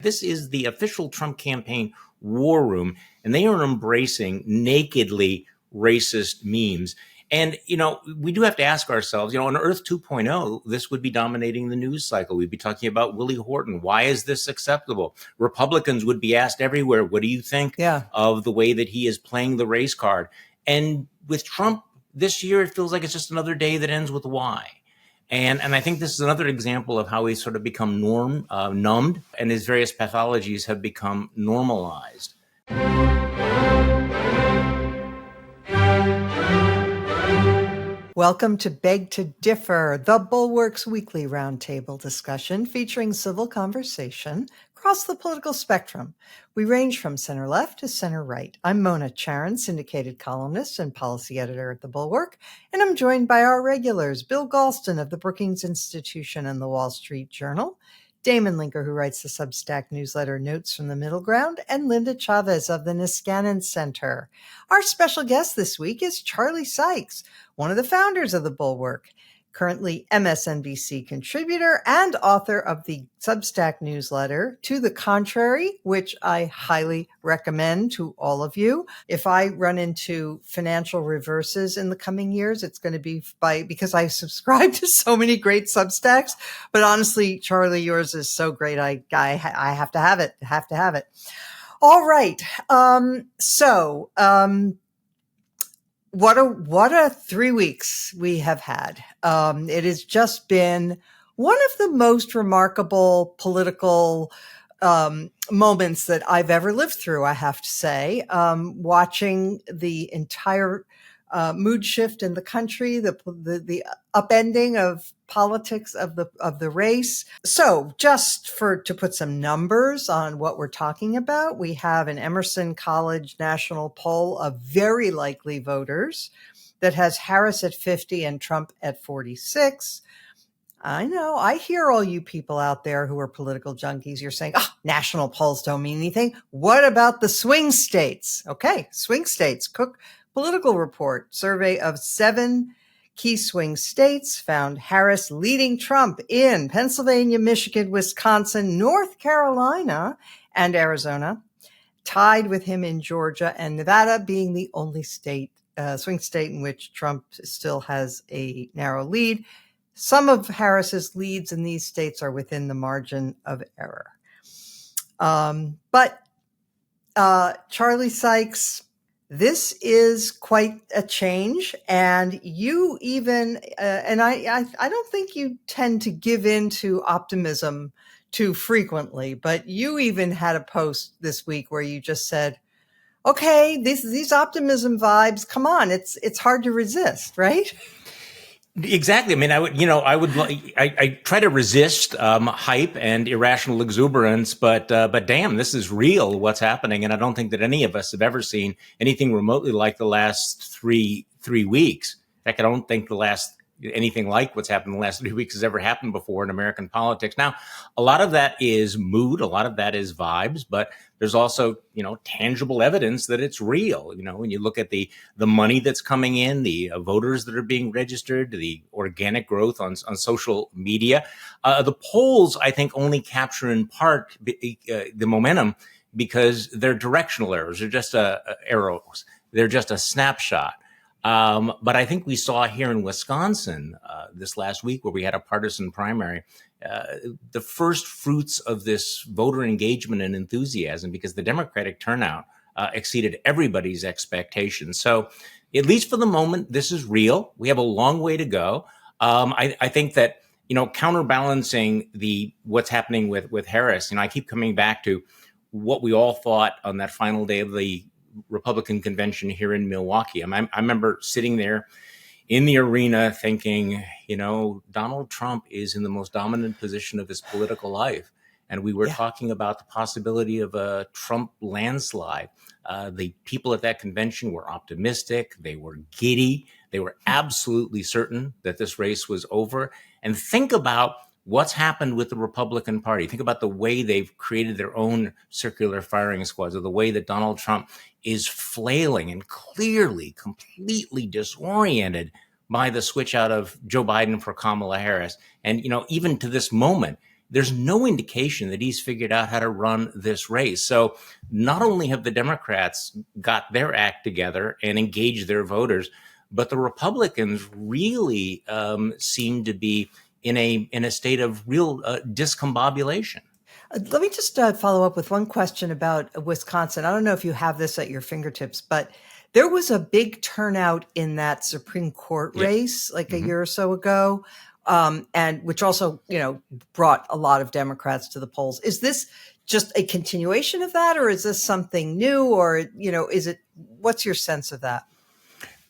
This is the official Trump campaign war room, and they are embracing nakedly racist memes. And, we do have to ask ourselves, on Earth 2.0, this would be dominating the news cycle. We'd be talking about Willie Horton. Why is this acceptable? Republicans would be asked everywhere, what do you think of the way that he is playing the race card? And with Trump this year, it feels like it's just another day that ends with Y. And I think this is another example of how he's sort of become numbed, and his various pathologies have become normalized. Welcome to Beg to Differ, the Bulwark's weekly roundtable discussion featuring civil conversation across the political spectrum. We range from center left to center right. I'm Mona Charon, syndicated columnist and policy editor at the Bulwark, and I'm joined by our regulars, Bill Galston of the Brookings Institution and the Wall Street Journal, Damon Linker, who writes the Substack newsletter Notes from the Middle Ground, and Linda Chavez of the Niskanen Center. Our special guest this week is Charlie Sykes, one of the founders of the Bulwark, currently MSNBC contributor and author of the Substack newsletter To the Contrary, which I highly recommend to all of you. If I run into financial reverses in the coming years, it's going to be because I subscribe to so many great Substacks. But honestly, Charlie, yours is so great. I have to have it. All right. What a 3 weeks we have had. It has just been one of the most remarkable political moments that I've ever lived through, I have to say. Watching the entire mood shift in the country, the upending of politics of the race. So just to put some numbers on what we're talking about, we have an Emerson College national poll of very likely voters that has Harris at 50 and Trump at 46. I know. I hear all you people out there who are political junkies. You're saying, national polls don't mean anything. What about the swing states? Okay, swing states. Cook Political Report survey of 7 key swing states found Harris leading Trump in Pennsylvania, Michigan, Wisconsin, North Carolina, and Arizona, tied with him in Georgia, and Nevada being the only state, swing state in which Trump still has a narrow lead. Some of Harris's leads in these states are within the margin of error. But Charlie Sykes, this is quite a change, and you even, and I don't think you tend to give in to optimism too frequently, but you even had a post this week where you just said, okay, these optimism vibes, come on, it's hard to resist, right? Exactly. I mean, I try to resist hype and irrational exuberance, but damn, this is real. What's happening, and I don't think that any of us have ever seen anything remotely like the last three weeks. In fact, I don't think anything like what's happened in the last 3 weeks has ever happened before in American politics. Now, a lot of that is mood, a lot of that is vibes, but there's also, tangible evidence that it's real. When you look at the money that's coming in, the voters that are being registered, the organic growth on social media, the polls, I think, only capture in part the momentum because they're directional errors. They're just arrows. They're just a snapshot. But I think we saw here in Wisconsin this last week where we had a partisan primary, the first fruits of this voter engagement and enthusiasm because the Democratic turnout exceeded everybody's expectations. So at least for the moment, this is real. We have a long way to go. I think that, counterbalancing what's happening with Harris, I keep coming back to what we all thought on that final day of the Republican convention here in Milwaukee. I remember sitting there in the arena thinking, Donald Trump is in the most dominant position of his political life. And we were talking about the possibility of a Trump landslide. The people at that convention were optimistic. They were giddy. They were absolutely certain that this race was over. And think about what's happened with the Republican Party. Think about the way they've created their own circular firing squads, or the way that Donald Trump is flailing and clearly completely disoriented by the switch out of Joe Biden for Kamala Harris. And, even to this moment, there's no indication that he's figured out how to run this race. So not only have the Democrats got their act together and engaged their voters, but the Republicans really seem to be in a state of real discombobulation. Let me just follow up with one question about Wisconsin. I don't know if you have this at your fingertips, but there was a big turnout in that Supreme Court race like a year or so ago, and which also, brought a lot of Democrats to the polls. Is this just a continuation of that, or is this something new, or, what's your sense of that?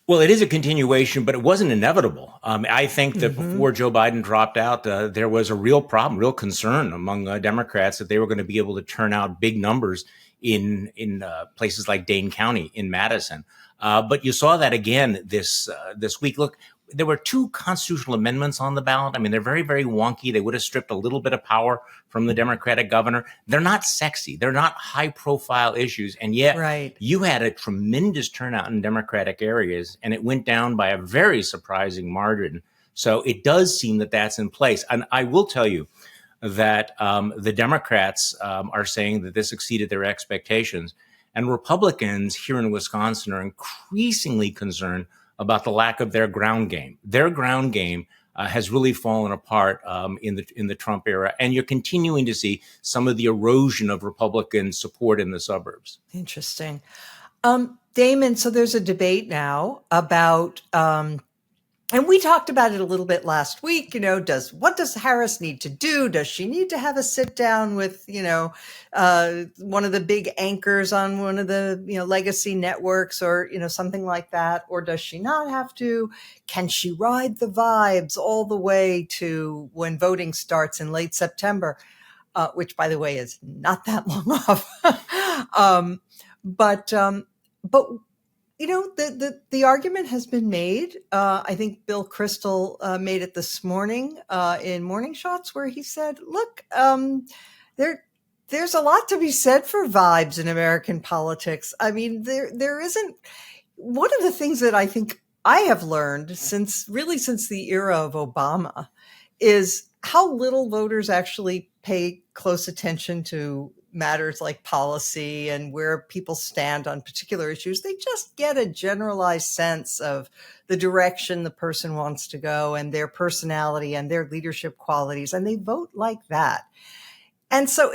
Well, it is a continuation, but it wasn't inevitable. I think that before Joe Biden dropped out, there was a real problem, real concern among Democrats that they were going to be able to turn out big numbers in places like Dane County in Madison. But you saw that again this week. Look, there were 2 constitutional amendments on the ballot. I mean, they're very, very wonky. They would have stripped a little bit of power from the Democratic governor. They're not sexy. They're not high-profile issues. And yet you had a tremendous turnout in Democratic areas, and it went down by a very surprising margin. So it does seem that that's in place. And I will tell you that the Democrats are saying that this exceeded their expectations. And Republicans here in Wisconsin are increasingly concerned about the lack of their ground game. Their ground game has really fallen apart in the Trump era, and you're continuing to see some of the erosion of Republican support in the suburbs. Interesting. Damon, so there's a debate now about, and we talked about it a little bit last week, what does Harris need to do? Does she need to have a sit down with, one of the big anchors on one of the, legacy networks or, something like that? Or does she not have to? Can she ride the vibes all the way to when voting starts in late September, which, by the way, is not that long off. But the argument has been made. I think Bill Kristol made it this morning in Morning Shots, where he said, look, there's a lot to be said for vibes in American politics. I mean, there isn't. One of the things that I think I have learned since the era of Obama is how little voters actually pay close attention to matters like policy and where people stand on particular issues. They just get a generalized sense of the direction the person wants to go and their personality and their leadership qualities, and they vote like that. And so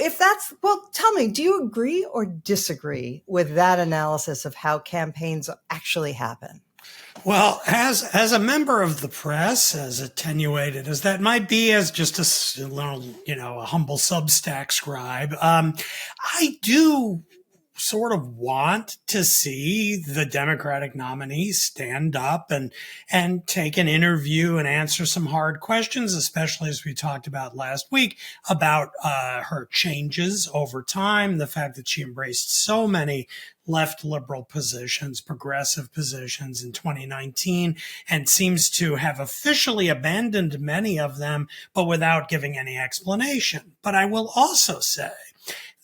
tell me, do you agree or disagree with that analysis of how campaigns actually happen? Well, as a member of the press, as attenuated as that might be, as just a little, a humble Substack scribe, I do sort of want to see the Democratic nominee stand up and take an interview and answer some hard questions, especially as we talked about last week about her changes over time, the fact that she embraced so many left liberal positions, progressive positions in 2019, and seems to have officially abandoned many of them, but without giving any explanation. But I will also say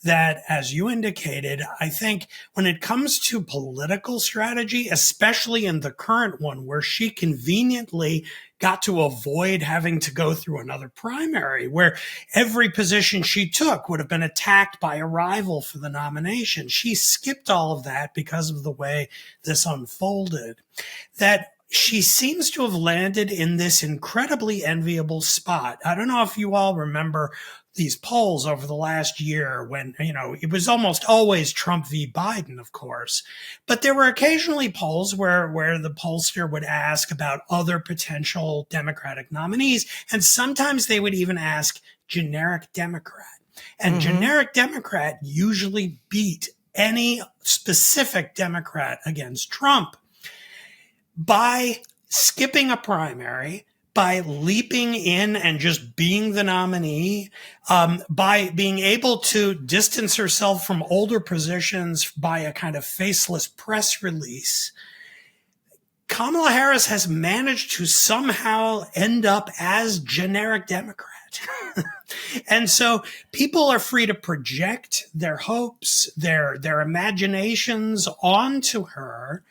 that, as you indicated, I think when it comes to political strategy, especially in the current one where she conveniently got to avoid having to go through another primary, where every position she took would have been attacked by a rival for the nomination. She skipped all of that because of the way this unfolded. That she seems to have landed in this incredibly enviable spot. I don't know if you all remember these polls over the last year when, it was almost always Trump v. Biden, of course. But there were occasionally polls where the pollster would ask about other potential Democratic nominees. And sometimes they would even ask generic Democrat. And generic Democrat usually beat any specific Democrat against Trump by skipping a primary, by leaping in and just being the nominee, by being able to distance herself from older positions by a kind of faceless press release. Kamala Harris has managed to somehow end up as generic Democrat. it. And so people are free to project their hopes, their imaginations onto her,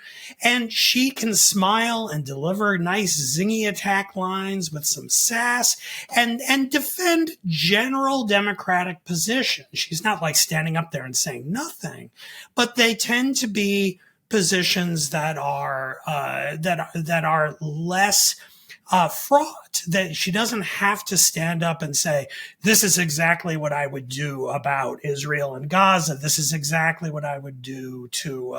and she can smile and deliver nice zingy attack lines with some sass and defend general Democratic positions. She's not like standing up there and saying nothing, but they tend to be positions that are less fraught, that she doesn't have to stand up and say, this is exactly what I would do about Israel and Gaza. This is exactly what I would do to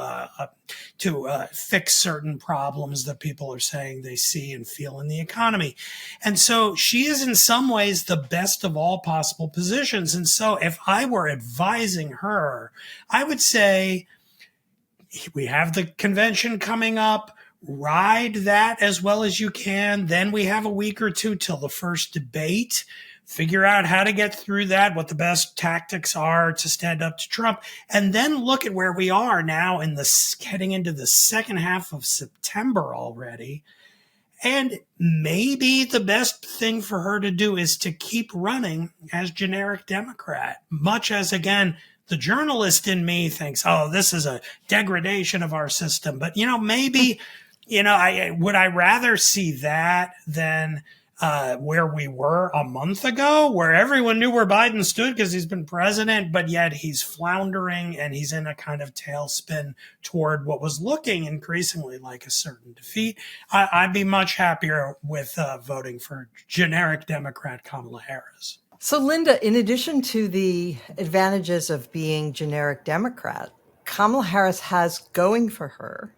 fix certain problems that people are saying they see and feel in the economy. And so she is in some ways the best of all possible positions. And so if I were advising her, I would say, we have the convention coming up. Ride that as well as you can. Then we have a week or two till the first debate. Figure out how to get through that, what the best tactics are to stand up to Trump. And then look at where we are now heading into the second half of September already. And maybe the best thing for her to do is to keep running as generic Democrat, much as, again, the journalist in me thinks, oh, this is a degradation of our system. But, maybe, would I rather see that than where we were a month ago, where everyone knew where Biden stood because he's been president, but yet he's floundering and he's in a kind of tailspin toward what was looking increasingly like a certain defeat. I'd be much happier with voting for generic Democrat Kamala Harris. So, Linda, in addition to the advantages of being generic Democrat, Kamala Harris has going for her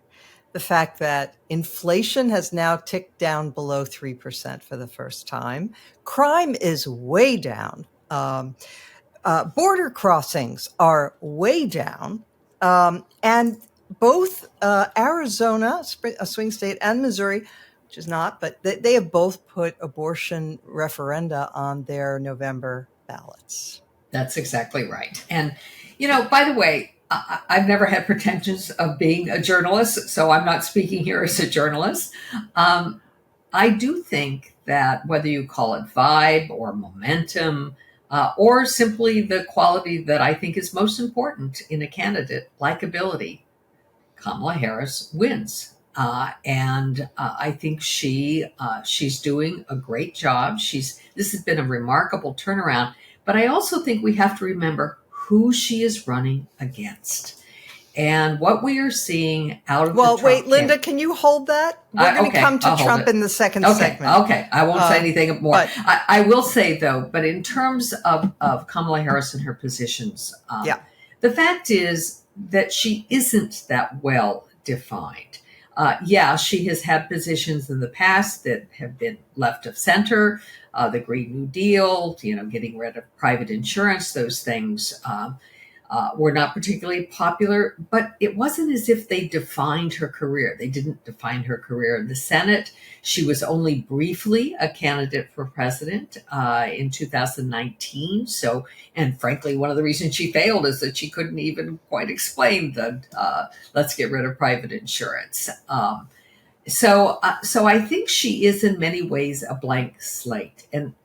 the fact that inflation has now ticked down below 3% for the first time. Crime is way down. Border crossings are way down. And both Arizona, a swing state, and Missouri, which is not, but they have both put abortion referenda on their November ballots. That's exactly right. And, by the way, I've never had pretensions of being a journalist, so I'm not speaking here as a journalist. I do think that whether you call it vibe or momentum, or simply the quality that I think is most important in a candidate, likability, Kamala Harris wins. And I think she's doing a great job. This has been a remarkable turnaround. But I also think we have to remember who she is running against and what we are seeing out of the Trump wait, Linda, can you hold that? We're going to come to Trump in the second segment. Okay, I won't say anything more. But I will say, though, but in terms of Kamala Harris and her positions, the fact is that she isn't that well defined. She has had positions in the past that have been left of center, the Green New Deal, getting rid of private insurance, those things were not particularly popular, but it wasn't as if they defined her career. They didn't define her career in the Senate. She was only briefly a candidate for president in 2019. So, and frankly, one of the reasons she failed is that she couldn't even quite explain the let's get rid of private insurance. So I think she is in many ways a blank slate. And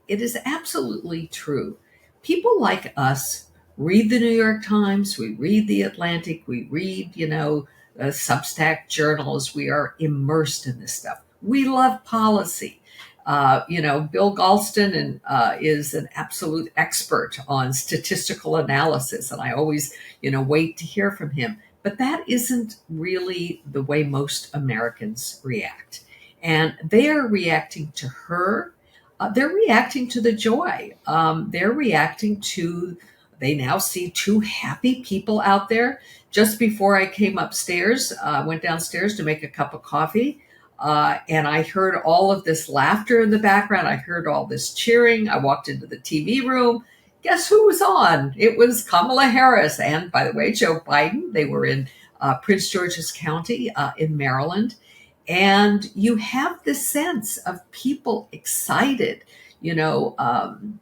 it is absolutely true. People like us read the New York Times, we read the Atlantic, we read, Substack journals. We are immersed in this stuff. We love policy. Bill Galston is an absolute expert on statistical analysis, and I always, wait to hear from him. But that isn't really the way most Americans react. And they are reacting to her. They're reacting to the joy. They're reacting to, they now see two happy people out there. Just before I came upstairs, went downstairs to make a cup of coffee. And I heard all of this laughter in the background. I heard all this cheering. I walked into the TV room. Guess who was on? It was Kamala Harris. And by the way, Joe Biden. They were in Prince George's County in Maryland. And you have this sense of people excited. It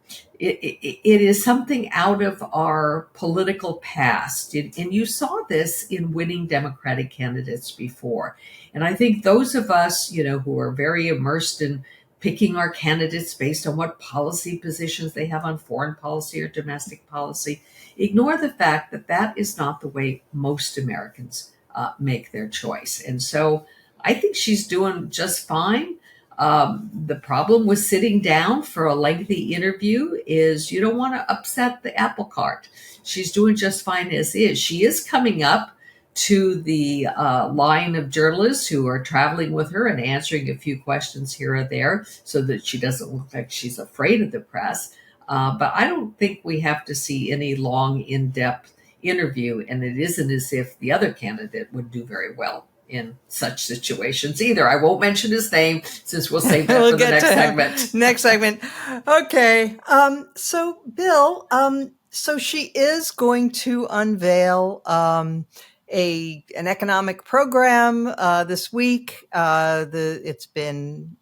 is something out of our political past. And you saw this in winning Democratic candidates before. And I think those of us, who are very immersed in picking our candidates based on what policy positions they have on foreign policy or domestic policy, ignore the fact that that is not the way most Americans make their choice. And so I think she's doing just fine. The problem with sitting down for a lengthy interview is you don't want to upset the apple cart. She's doing just fine as is. She is coming up to the line of journalists who are traveling with her and answering a few questions here or there so that she doesn't look like she's afraid of the press. But I don't think we have to see any long, in-depth interview, and it isn't as if the other candidate would do very well in such situations either. I won't mention his name since we'll save that for the next segment. Next segment. Okay. So Bill, so she is going to unveil an economic program this week. It's been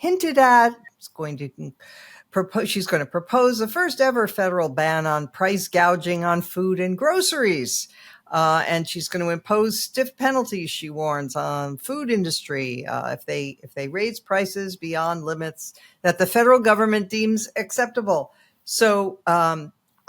hinted at. She's going to propose the first ever federal ban on price gouging on food and groceries. And she's going to impose stiff penalties, she warns, on food industry if they raise prices beyond limits that the federal government deems acceptable. So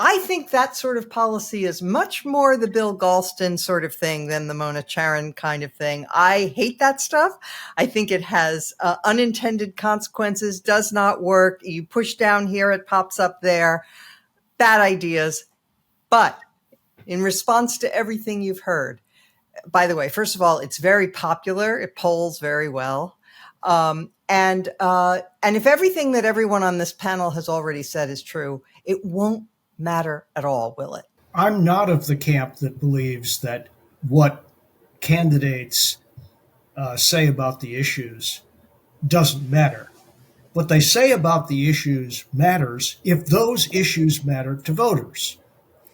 I think that sort of policy is much more the Bill Galston sort of thing than the Mona Charen kind of thing. I hate that stuff. I think it has unintended consequences, does not work. You push down here, it pops up there. Bad ideas. But in response to everything you've heard, by the way, first of all, it's very popular. It polls very well. And if everything that everyone on this panel has already said is true, it won't matter at all, will it? I'm not of the camp that believes that what candidates say about the issues doesn't matter. What they say about the issues matters if those issues matter to voters.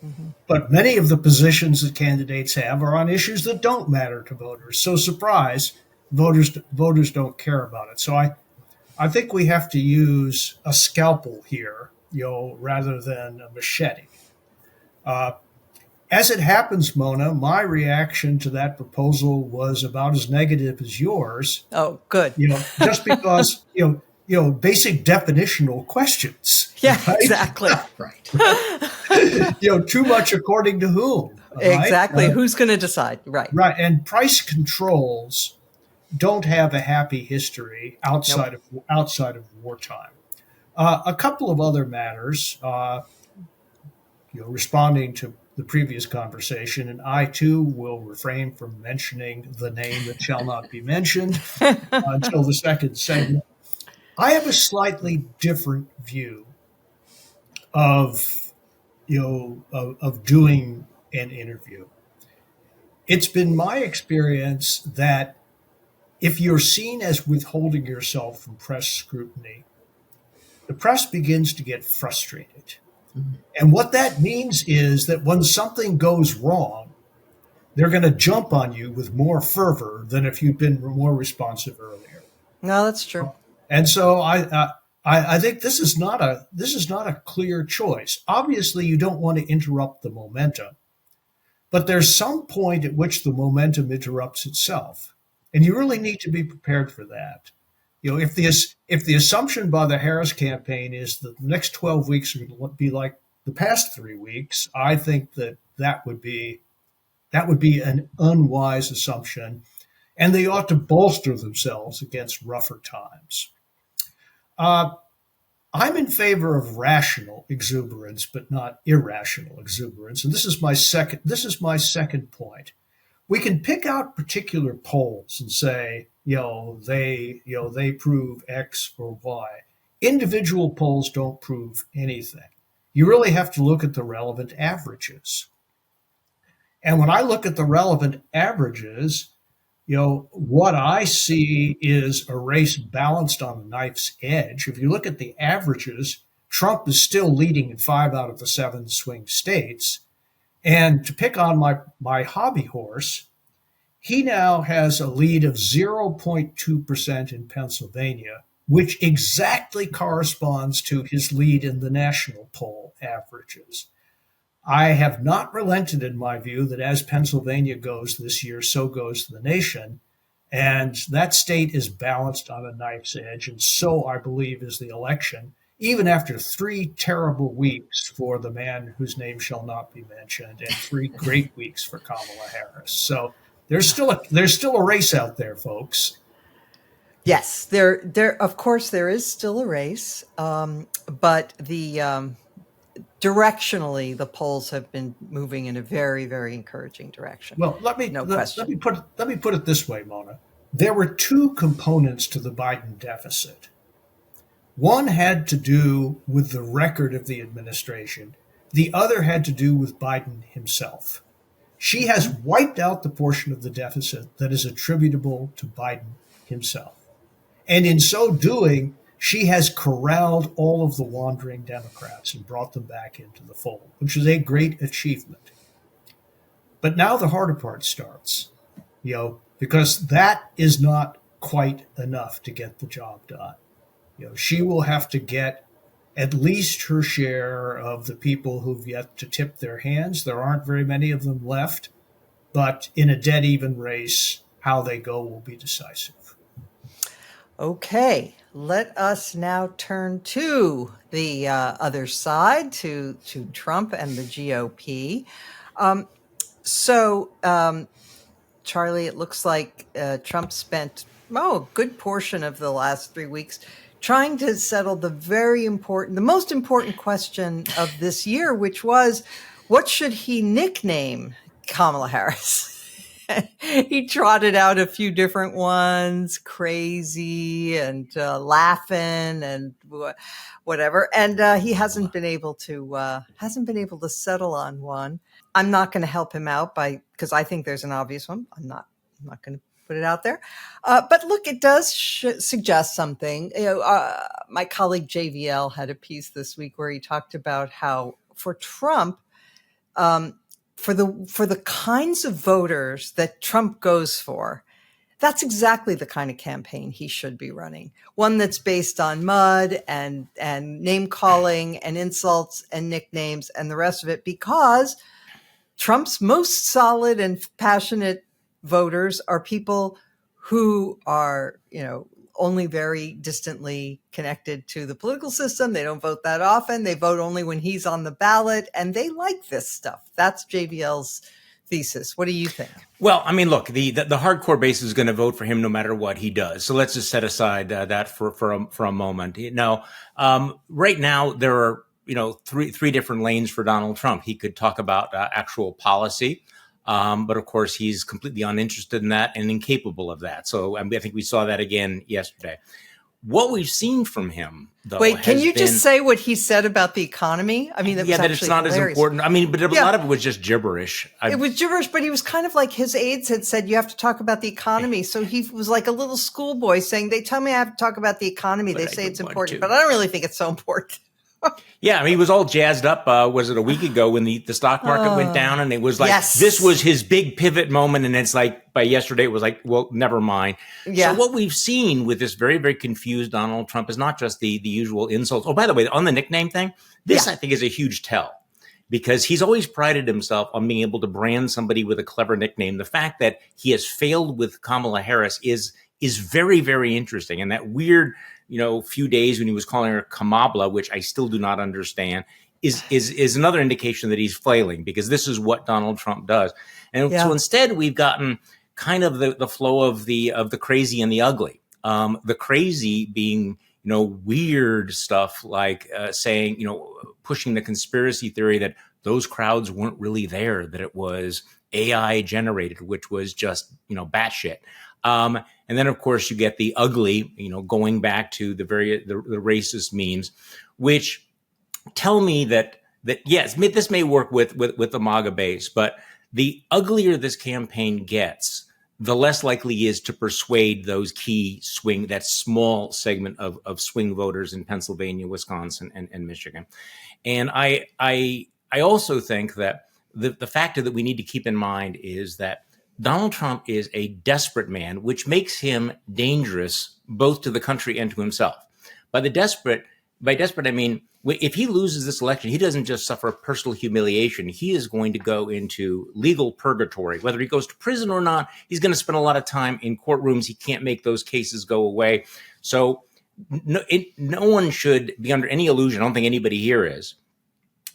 Mm-hmm. But many of the positions that candidates have are on issues that don't matter to voters. So surprise, voters don't care about it. So I think we have to use a scalpel here, rather than a machete. As it happens, Mona, my reaction to that proposal was about as negative as yours. Oh, good. Just because, basic definitional questions. Yeah, right? Exactly. Right. Too much according to whom? Exactly. Who's going to decide? Right. Right. And price controls don't have a happy history outside of wartime. A couple of other matters, responding to the previous conversation, and I too will refrain from mentioning the name that shall not be mentioned until the second segment. I have a slightly different view of doing an interview. It's been my experience that if you're seen as withholding yourself from press scrutiny, the press begins to get frustrated. Mm-hmm. And what that means is that when something goes wrong, they're going to jump on you with more fervor than if you'd been more responsive earlier. No, that's true. And so I think this is not a clear choice. Obviously, you don't want to interrupt the momentum, but there's some point at which the momentum interrupts itself, and you really need to be prepared for that. If the assumption by the Harris campaign is that the next 12 weeks are going to be like the past 3 weeks, I think that would be an unwise assumption, and they ought to bolster themselves against rougher times. I'm in favor of rational exuberance, but not irrational exuberance, and this is my second point. We can pick out particular polls and say, they prove X or Y. Individual polls don't prove anything. You really have to look at the relevant averages. And when I look at the relevant averages, what I see is a race balanced on the knife's edge. If you look at the averages, Trump is still leading in 5 out of the 7 swing states. And to pick on my hobby horse, he now has a lead of 0.2% in Pennsylvania, which exactly corresponds to his lead in the national poll averages. I have not relented in my view that as Pennsylvania goes this year, so goes the nation. And that state is balanced on a knife's edge. And so, I believe, is the election, even after 3 terrible weeks for the man whose name shall not be mentioned and 3 great weeks for Kamala Harris. So there's still a race out there, folks. Yes, there of course there is still a race, but the directionally the polls have been moving in a very, very encouraging direction. Well, let me put it this way, Mona. There were 2 components to the Biden deficit. One had to do with the record of the administration. The other had to do with Biden himself. She has wiped out the portion of the deficit that is attributable to Biden himself. And in so doing, she has corralled all of the wandering Democrats and brought them back into the fold, which is a great achievement. But now the harder part starts, because that is not quite enough to get the job done. She will have to get at least her share of the people who've yet to tip their hands. There aren't very many of them left, but in a dead even race, how they go will be decisive. Okay, let us now turn to the other side, to Trump and the GOP. Charlie, it looks like Trump spent a good portion of the last 3 weeks trying to settle the most important question of this year, which was, what should he nickname Kamala Harris? He trotted out a few different ones, crazy and laughing and whatever, and he hasn't been able to settle on one. I'm not going to help him out because I think there's an obvious one. I'm not going to put it out there, but look, it does suggest something. My colleague JVL had a piece this week where he talked about how for Trump, for the kinds of voters that Trump goes for, that's exactly the kind of campaign he should be running. One that's based on mud and name calling and insults and nicknames and the rest of it, because Trump's most solid and passionate voters are people who are, only very distantly connected to the political system. They don't vote that often. They vote only when he's on the ballot, and they like this stuff. That's JVL's thesis. What do you think? Well, I mean, look, the hardcore base is going to vote for him no matter what he does. So let's just set aside that for a moment. Right now there are three different lanes for Donald Trump. He could talk about actual policy. But of course, he's completely uninterested in that and incapable of that. So I think we saw that again yesterday. What we've seen from him, though, wait, can you just say what he said about the economy? I mean, that it's not hilarious. As important. I mean, but a lot of it was just gibberish. It was gibberish, but he was kind of like his aides had said, you have to talk about the economy. So he was like a little schoolboy saying, they tell me I have to talk about the economy. They say it's important, but I don't really think it's so important. Yeah, I mean, he was all jazzed up. Was it a week ago when the stock market went down, and it was like, This was his big pivot moment. And it's like by yesterday, it was like, well, never mind. Yeah. So what we've seen with this very, very confused Donald Trump is not just the usual insults. Oh, by the way, on the nickname thing, this I think is a huge tell, because he's always prided himself on being able to brand somebody with a clever nickname. The fact that he has failed with Kamala Harris is very, very interesting. And that weird, few days when he was calling her Kamala, which I still do not understand, is another indication that he's flailing, because this is what Donald Trump does. And so instead we've gotten kind of the flow of the crazy and the ugly. The crazy being, weird stuff like saying, pushing the conspiracy theory that those crowds weren't really there, that it was AI generated, which was just, batshit. And then, of course, you get the ugly, going back to the racist memes, which tell me that yes, this may work with the MAGA base, but the uglier this campaign gets, the less likely he is to persuade those key that small segment of swing voters in Pennsylvania, Wisconsin, and Michigan. And I also think that the factor that we need to keep in mind is that Donald Trump is a desperate man, which makes him dangerous both to the country and to himself. By desperate, I mean if he loses this election, he doesn't just suffer personal humiliation. He is going to go into legal purgatory. Whether he goes to prison or not, he's going to spend a lot of time in courtrooms. He can't make those cases go away. So no one should be under any illusion, I don't think anybody here is,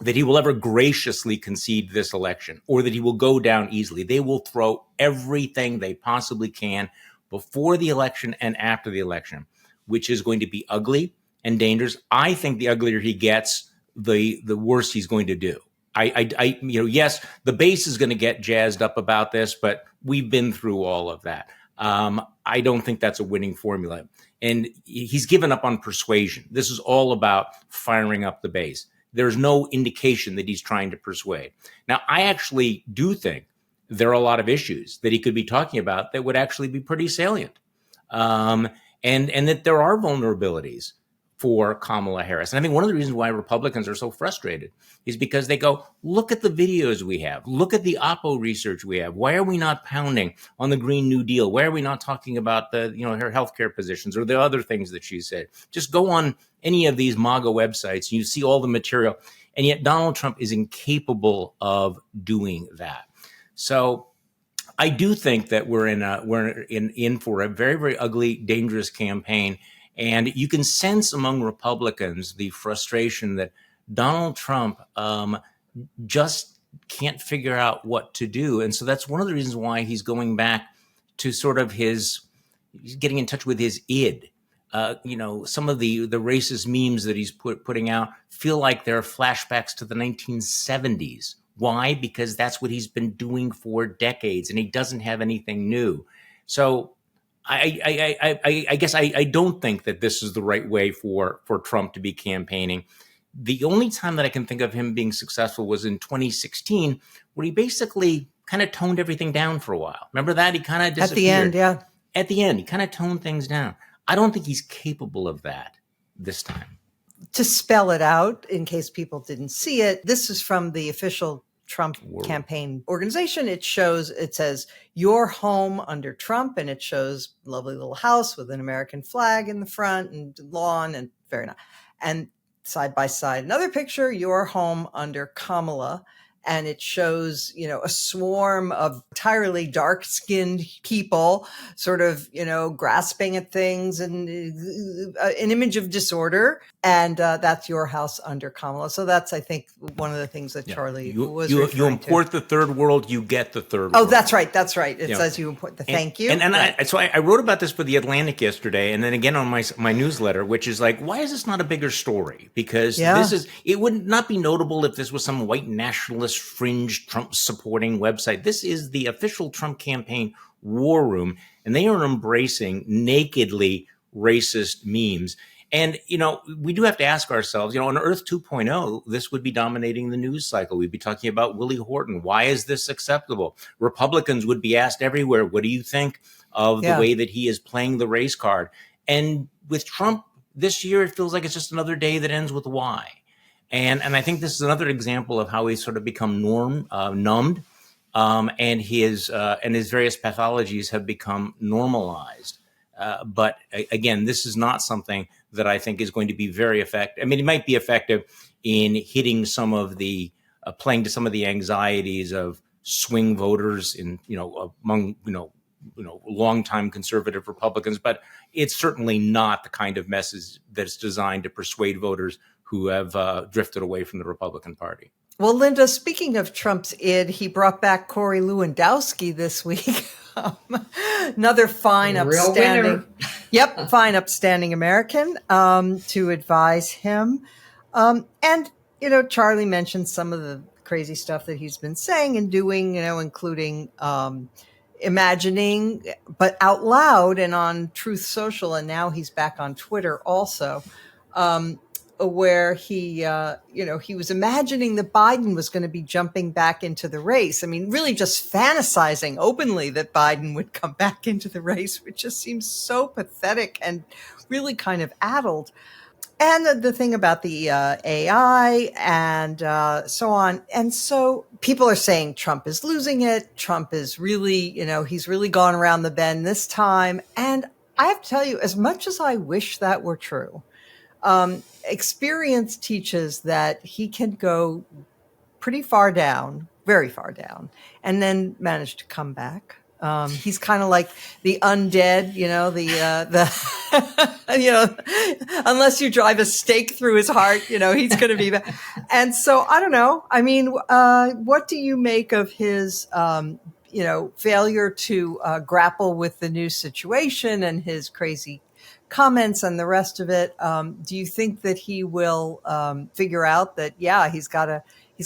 that he will ever graciously concede this election or that he will go down easily. They will throw everything they possibly can before the election and after the election, which is going to be ugly and dangerous. I think the uglier he gets, the worse he's going to do. Yes, the base is going to get jazzed up about this, but we've been through all of that. I don't think that's a winning formula. And he's given up on persuasion. This is all about firing up the base. There's no indication that he's trying to persuade. Now, I actually do think there are a lot of issues that he could be talking about that would actually be pretty salient. And that there are vulnerabilities for Kamala Harris. And I think one of the reasons why Republicans are so frustrated is because they go, look at the videos we have. Look at the Oppo research we have. Why are we not pounding on the Green New Deal? Why are we not talking about her healthcare positions or the other things that she said? Just go on any of these MAGA websites and you see all the material. And yet Donald Trump is incapable of doing that. So I do think that we're in for a very, very ugly, dangerous campaign. And you can sense among Republicans the frustration that Donald Trump just can't figure out what to do. And so that's one of the reasons why he's going back to sort of he's getting in touch with his id. Some of the racist memes that he's putting out feel like they're flashbacks to the 1970s. Why? Because that's what he's been doing for decades, and he doesn't have anything new. So I guess I don't think that this is the right way for Trump to be campaigning. The only time that I can think of him being successful was in 2016, where he basically kind of toned everything down for a while. Remember that? He kind of disappeared. At the end, yeah. At the end, he kind of toned things down. I don't think he's capable of that this time. To spell it out, in case people didn't see it, this is from the official Trump campaign organization. It says your home under Trump, and it shows a lovely little house with an American flag in the front and lawn, and very nice. And side by side, another picture, your home under Kamala. And it shows, a swarm of entirely dark-skinned people sort of, grasping at things, and an image of disorder. And that's your house under Kamala. So that's, I think, one of the things that Charlie was referring to. You import the third world, you get the third world. Oh, that's right. That's right. It says you import the thank you. And I wrote about this for The Atlantic yesterday, and then again on my newsletter, which is like, why is this not a bigger story? Because it would not be notable if this was some white nationalist fringe Trump supporting website. This is the official Trump campaign war room, and they are embracing nakedly racist memes. And, we do have to ask ourselves, on Earth 2.0, this would be dominating the news cycle. We'd be talking about Willie Horton. Why is this acceptable? Republicans would be asked everywhere, what do you think of the way that he is playing the race card? And with Trump this year, it feels like it's just another day that ends with Y. And I think this is another example of how he's sort of become numbed, and his various pathologies have become normalized. But again, this is not something that I think is going to be very effective. I mean, it might be effective in hitting some of the playing to some of the anxieties of swing voters among longtime conservative Republicans, but it's certainly not the kind of message that's designed to persuade voters who have drifted away from the Republican Party. Well, Linda, speaking of Trump's id, he brought back Corey Lewandowski this week. Another fine, upstanding, upstanding American to advise him. And Charlie mentioned some of the crazy stuff that he's been saying and doing, including imagining, but out loud and on Truth Social. And now he's back on Twitter also. Where he was imagining that Biden was going to be jumping back into the race. I mean, really just fantasizing openly that Biden would come back into the race, which just seems so pathetic and really kind of addled. And the thing about the AI and so on. And so people are saying Trump is losing it. Trump is really, he's really gone around the bend this time. And I have to tell you, as much as I wish that were true, Experience teaches that he can go pretty far down, very far down, and then manage to come back. He's kind of like the undead, unless you drive a stake through his heart, he's going to be back. And so I don't know. I mean, what do you make of his, failure to grapple with the new situation and his crazy comments and the rest of it? Do you think that he will figure out that, he's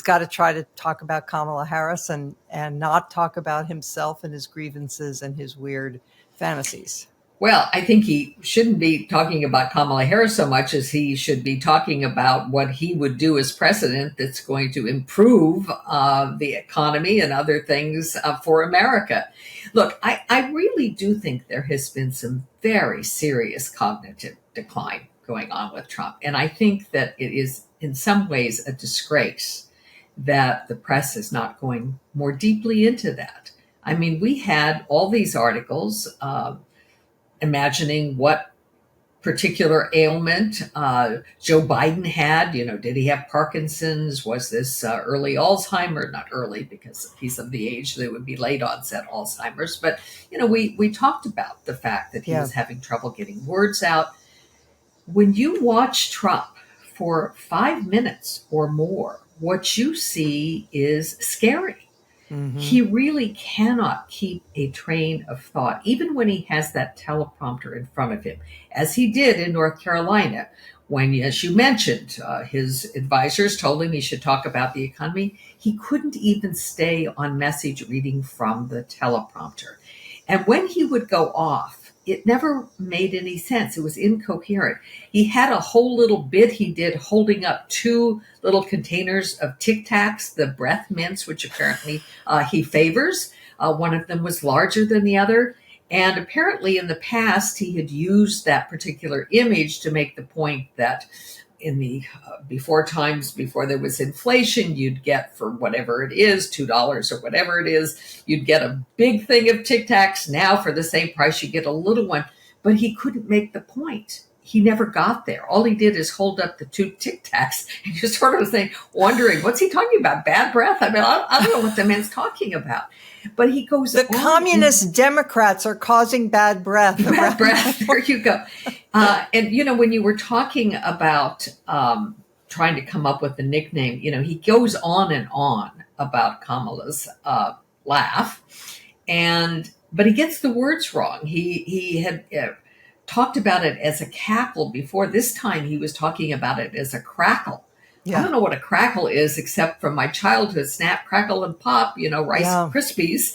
got to try to talk about Kamala Harris and not talk about himself and his grievances and his weird fantasies? Well, I think he shouldn't be talking about Kamala Harris so much as he should be talking about what he would do as president that's going to improve the economy and other things for America. Look, I really do think there has been some very serious cognitive decline going on with Trump. And I think that it is in some ways a disgrace that the press is not going more deeply into that. I mean, we had all these articles imagining what particular ailment Joe Biden had. Did he have Parkinson's? Was this early Alzheimer's? Not early, because he's of the age that would be late onset Alzheimer's. But, we talked about the fact that he was having trouble getting words out. When you watch Trump for 5 minutes or more, what you see is scary. Mm-hmm. He really cannot keep a train of thought, even when he has that teleprompter in front of him, as he did in North Carolina, when, as you mentioned, his advisors told him he should talk about the economy. He couldn't even stay on message reading from the teleprompter. And when he would go off, it never made any sense. It was incoherent. He had a whole little bit he did holding up 2 little containers of Tic Tacs, the breath mints, which apparently he favors. One of them was larger than the other. And apparently in the past, he had used that particular image to make the point that in the before there was inflation, you'd get, for whatever it is, $2 or whatever it is, you'd get a big thing of Tic Tacs. Now for the same price, you get a little one. But he couldn't make the point. He never got there. All he did is hold up the 2 Tic Tacs and just sort of wondering, what's he talking about? Bad breath? I mean, I don't know what the man's talking about. But he goes The communist Democrats are causing bad breath. Bad breath. There you go. And, when you were talking about trying to come up with a nickname, he goes on and on about Kamala's laugh. But he gets the words wrong. He had talked about it as a cackle before. This time he was talking about it as a crackle. Yeah. I don't know what a crackle is, except from my childhood, snap, crackle, and pop, Rice Krispies.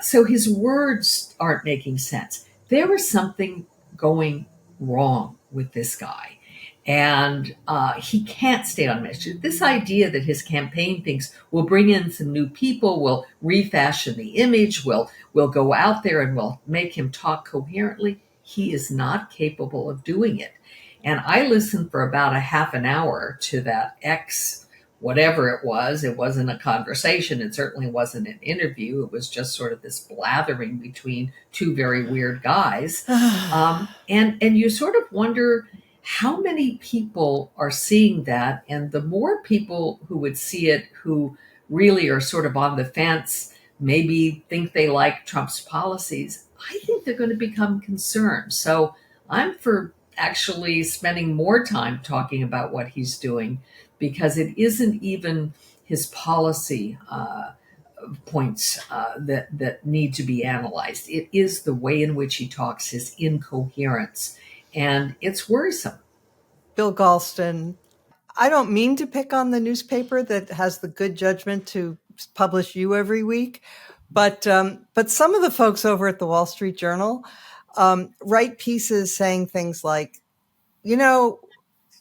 So his words aren't making sense. There was something going wrong with this guy. And he can't stay on message. This idea that his campaign thinks we'll bring in some new people, we'll refashion the image, we'll go out there and we'll make him talk coherently. He is not capable of doing it. And I listened for about a half an hour to that whatever it was. It wasn't a conversation. It certainly wasn't an interview. It was just sort of this blathering between 2 very weird guys. And you sort of wonder how many people are seeing that. And the more people who would see it, who really are sort of on the fence, maybe think they like Trump's policies, I think they're going to become concerned. So I'm for actually spending more time talking about what he's doing, because it isn't even his policy points that need to be analyzed. It is the way in which he talks, his incoherence, and it's worrisome. Bill Galston, I don't mean to pick on the newspaper that has the good judgment to publish you every week, but some of the folks over at the Wall Street Journal write pieces saying things like,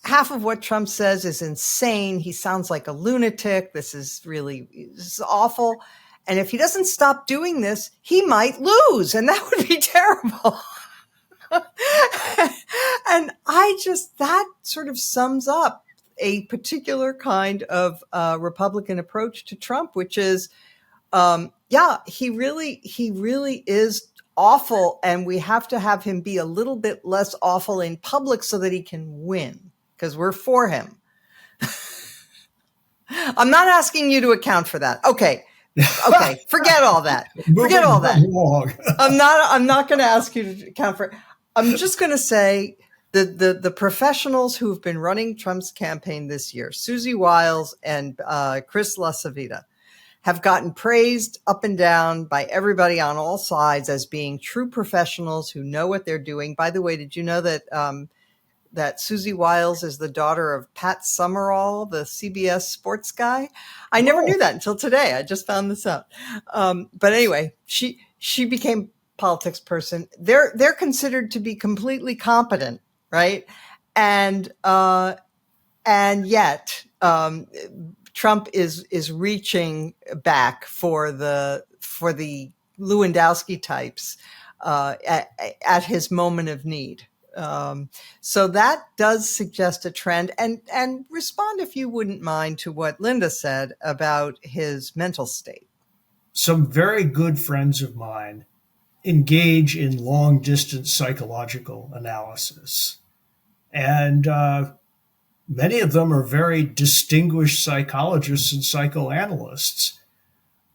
half of what Trump says is insane. He sounds like a lunatic. This is awful. And if he doesn't stop doing this, he might lose. And that would be terrible. And that sort of sums up a particular kind of Republican approach to Trump, which is, he really is awful, and we have to have him be a little bit less awful in public so that he can win. because we're for him. I'm not asking you to account for that. Okay. Forget all that. Forget all that. I'm not going to ask you to account for it. I'm just going to say the professionals who've been running Trump's campaign this year, Susie Wiles and Chris LaCivita, have gotten praised up and down by everybody on all sides as being true professionals who know what they're doing. By the way, did you know that that Susie Wiles is the daughter of Pat Summerall, the CBS sports guy? I never knew that until today. I just found this out. But anyway, she became politics person. They're considered to be completely competent, right? And yet Trump is reaching back for the Lewandowski types at his moment of need. So that does suggest a trend, and respond, if you wouldn't mind, to what Linda said about his mental state. Some very good friends of mine engage in long distance psychological analysis, and many of them are very distinguished psychologists and psychoanalysts.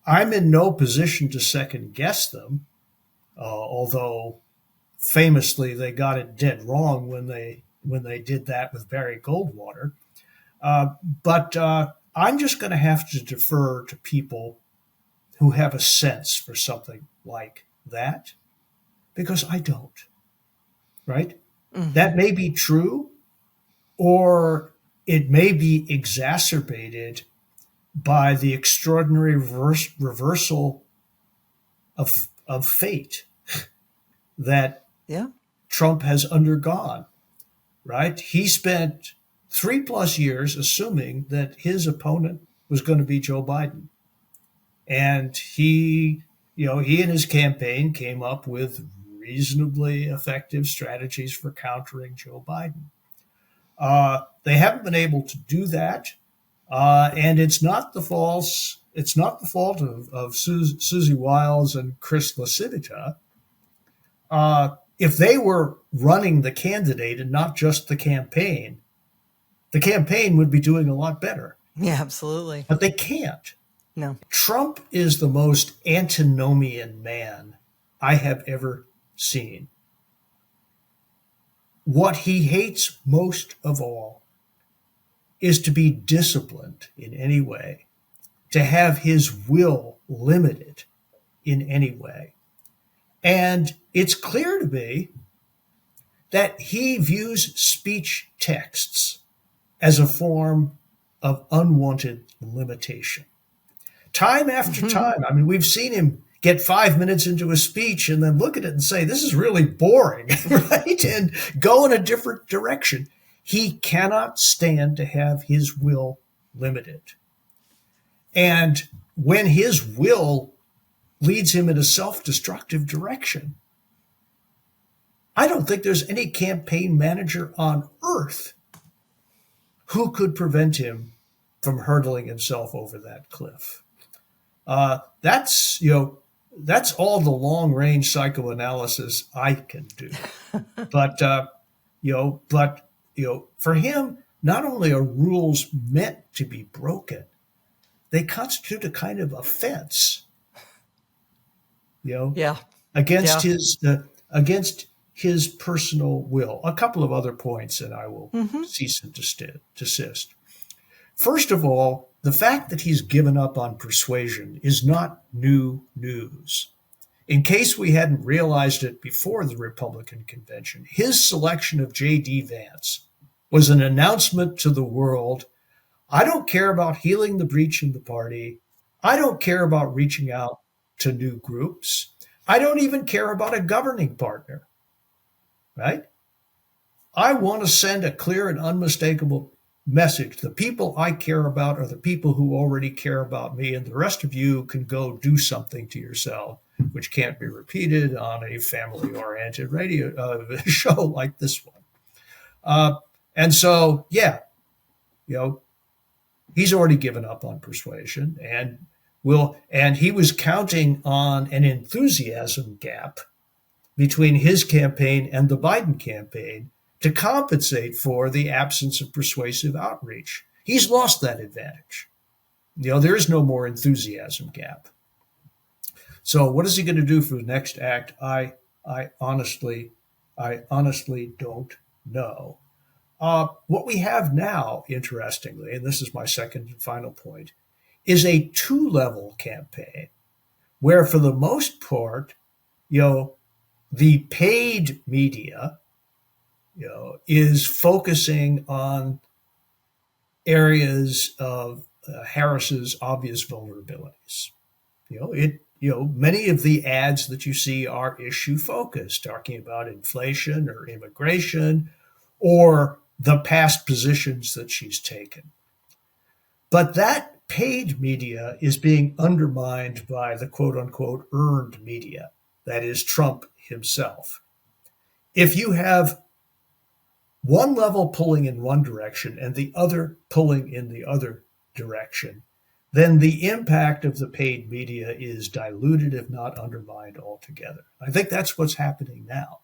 I'm in no position to second guess them, although famously they got it dead wrong when they did that with Barry Goldwater. But I'm just going to have to defer to people who have a sense for something like that, because I don't, right? Mm-hmm. That may be true, or it may be exacerbated by the extraordinary reversal of fate that Trump has undergone, right? He spent 3+ years assuming that his opponent was going to be Joe Biden. And he and his campaign came up with reasonably effective strategies for countering Joe Biden. They haven't been able to do that. And it's not the fault of Susie Wiles and Chris LaCivita. If they were running the candidate and not just the campaign would be doing a lot better. Yeah, absolutely. But they can't. No. Trump is the most antinomian man I have ever seen. What he hates most of all is to be disciplined in any way, to have his will limited in any way. And it's clear to me that he views speech texts as a form of unwanted limitation. Time after time, I mean, we've seen him get 5 minutes into a speech and then look at it and say, this is really boring, right? And go in a different direction. He cannot stand to have his will limited. And when his will leads him in a self-destructive direction, I don't think there's any campaign manager on earth who could prevent him from hurtling himself over that cliff. That's all the long-range psychoanalysis I can do. But for him, not only are rules meant to be broken, they constitute a kind of offense. Against his personal will. A couple of other points, and I will cease and desist. First of all, the fact that he's given up on persuasion is not new news. In case we hadn't realized it before the Republican convention, his selection of J.D. Vance was an announcement to the world: I don't care about healing the breach in the party. I don't care about reaching out to new groups. I don't even care about a governing partner, right? I want to send a clear and unmistakable message. The people I care about are the people who already care about me, and the rest of you can go do something to yourself, which can't be repeated on a family-oriented radio show like this one. And so, he's already given up on persuasion, and he was counting on an enthusiasm gap between his campaign and the Biden campaign to compensate for the absence of persuasive outreach. He's lost that advantage. There is no more enthusiasm gap. So what is he going to do for the next act? I honestly don't know. What we have now, interestingly, and this is my second and final point, is a two-level campaign where, for the most part, the paid media, is focusing on areas of Harris's obvious vulnerabilities. Many of the ads that you see are issue focused, talking about inflation or immigration or the past positions that she's taken. But that paid media is being undermined by the quote unquote earned media, that is Trump himself. If you have one level pulling in one direction and the other pulling in the other direction, then the impact of the paid media is diluted, if not undermined altogether. I think that's what's happening now.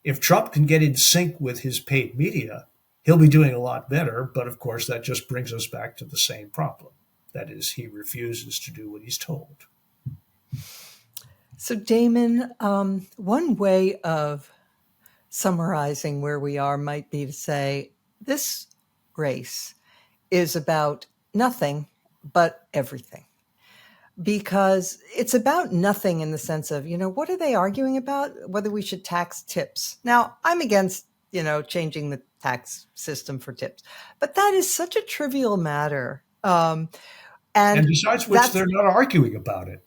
If Trump can get in sync with his paid media, he'll be doing a lot better. But of course, that just brings us back to the same problem. That is, he refuses to do what he's told. So, Damon, one way of summarizing where we are might be to say this race is about nothing but everything. Because it's about nothing in the sense of, what are they arguing about? Whether we should tax tips. Now, I'm against, changing the tax system for tips, but that is such a trivial matter. And besides which, they're not arguing about it.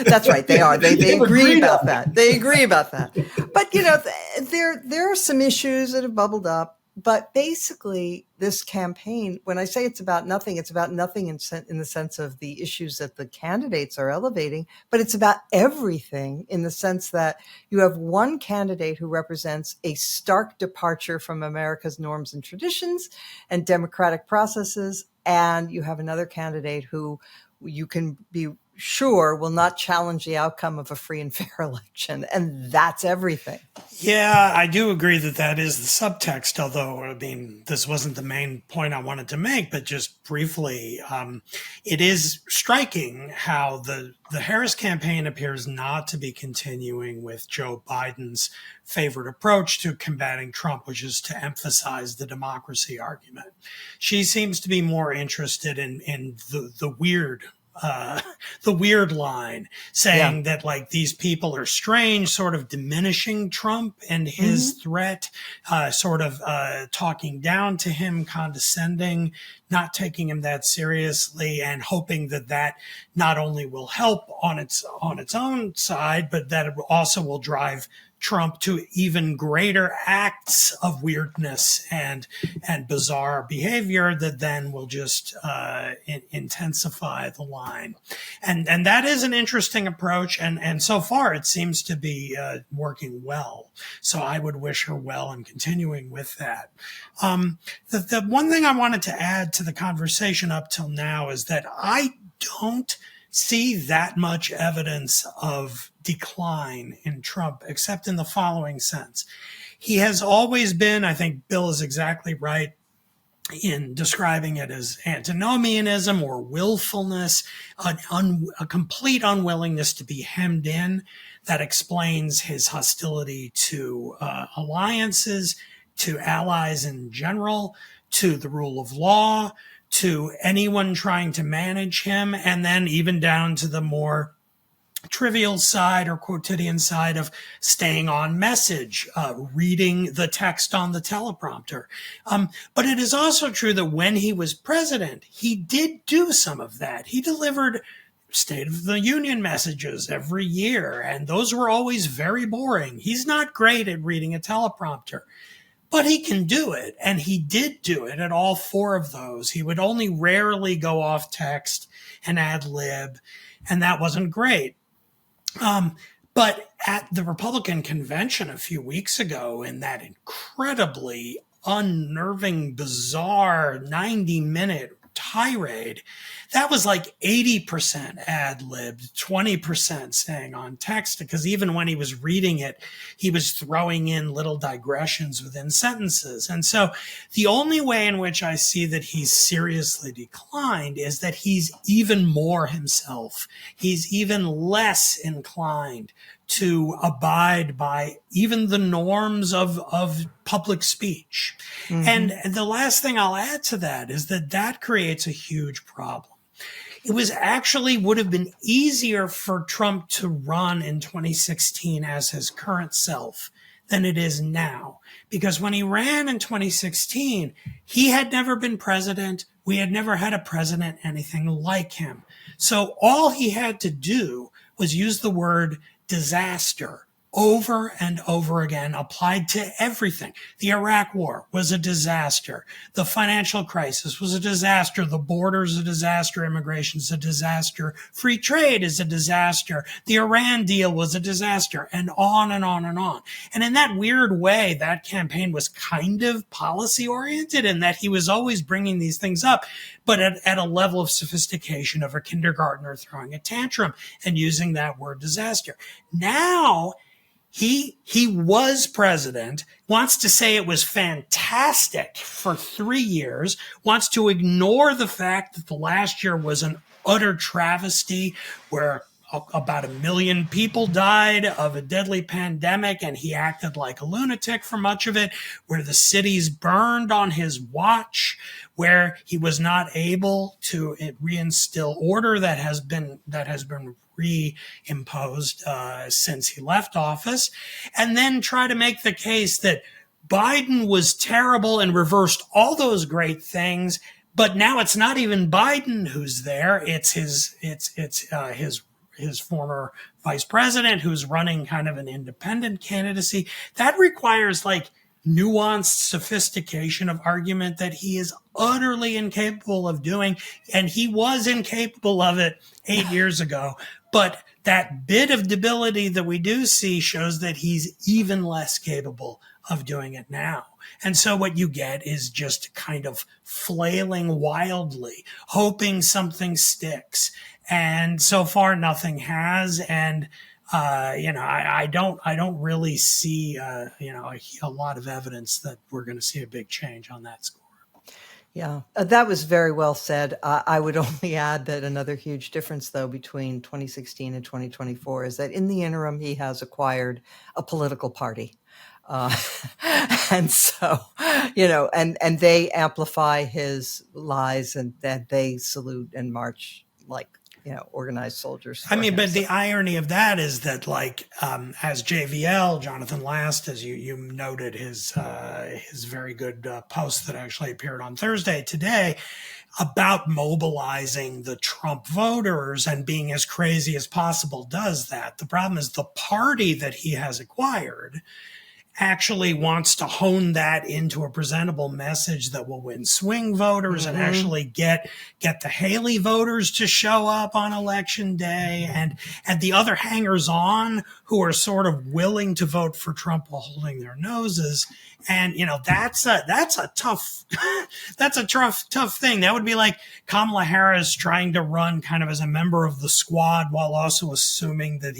That's right. They are. They agree about that. They agree about that. But, there are some issues that have bubbled up. But basically, this campaign, when I say it's about nothing in the sense of the issues that the candidates are elevating, but it's about everything in the sense that you have one candidate who represents a stark departure from America's norms and traditions and democratic processes, and you have another candidate who you can be sure will not challenge the outcome of a free and fair election. And that's everything. Yeah, I do agree that is the subtext, although, this wasn't the main point I wanted to make, but just briefly, it is striking how the Harris campaign appears not to be continuing with Joe Biden's favorite approach to combating Trump, which is to emphasize the democracy argument. She seems to be more interested in the weird line, saying that these people are strange, sort of diminishing Trump and his threat, talking down to him, condescending, not taking him that seriously, and hoping that not only will help on its own side, but that it also will drive Trump to even greater acts of weirdness and bizarre behavior that then will just intensify the line. And that is an interesting approach. And so far it seems to be working well. So I would wish her well in continuing with that. The one thing I wanted to add to the conversation up till now is that I don't see that much evidence of decline in Trump, except in the following sense. He has always been, I think Bill is exactly right in describing it as antinomianism or willfulness, a complete unwillingness to be hemmed in. That explains his hostility to alliances, to allies in general, to the rule of law, to anyone trying to manage him, and then even down to the more trivial side or quotidian side of staying on message, reading the text on the teleprompter. But it is also true that when he was president, he did do some of that. He delivered State of the Union messages every year, and those were always very boring. He's not great at reading a teleprompter. But he can do it, and he did do it at all four of those. He would only rarely go off text and ad lib, and that wasn't great. But at the Republican convention a few weeks ago, in that incredibly unnerving, bizarre 90-minute tirade, that was like 80% ad-libbed, 20% staying on text, because even when he was reading it, he was throwing in little digressions within sentences. And so the only way in which I see that he's seriously declined is that he's even more himself. He's even less inclined to abide by even the norms of public speech. And the last thing I'll add to that is that creates a huge problem. It would have been easier for Trump to run in 2016 as his current self than it is now. Because when he ran in 2016, he had never been president. We had never had a president anything like him. So all he had to do was use the word disaster over and over again, applied to everything. The Iraq War was a disaster. The financial crisis was a disaster. The border is a disaster. Immigration is a disaster. Free trade is a disaster. The Iran deal was a disaster, and on and on and on. And in that weird way, that campaign was kind of policy oriented in that he was always bringing these things up, but at a level of sophistication of a kindergartner throwing a tantrum and using that word disaster. Now, he was president, wants to say it was fantastic for 3 years, wants to ignore the fact that the last year was an utter travesty where about 1 million people died of a deadly pandemic, and he acted like a lunatic for much of it, where the cities burned on his watch, where he was not able to reinstill order that has been reimposed since he left office, and then try to make the case that Biden was terrible and reversed all those great things, but now it's not even Biden who's there; it's his former vice president who's running kind of an independent candidacy. That requires like nuanced sophistication of argument that he is utterly incapable of doing. And he was incapable of it 8 years ago. But that bit of debility that we do see shows that he's even less capable of doing it now. And so what you get is just kind of flailing wildly, hoping something sticks. And so far, nothing has. And, I don't really see, a lot of evidence that we're going to see a big change on that score. Yeah, that was very well said. I would only add that another huge difference, though, between 2016 and 2024 is that in the interim, he has acquired a political party. And so, and they amplify his lies, and that they salute and march like, organized soldiers. I mean, but the irony of that is that, like, as JVL, Jonathan Last, as you noted, his very good post that actually appeared on Thursday today about mobilizing the Trump voters and being as crazy as possible does that. The problem is the party that he has acquired actually wants to hone that into a presentable message that will win swing voters and actually get the Haley voters to show up on election day, and the other hangers on who are sort of willing to vote for Trump while holding their noses. And, that's a tough thing. That would be like Kamala Harris trying to run kind of as a member of the squad while also assuming that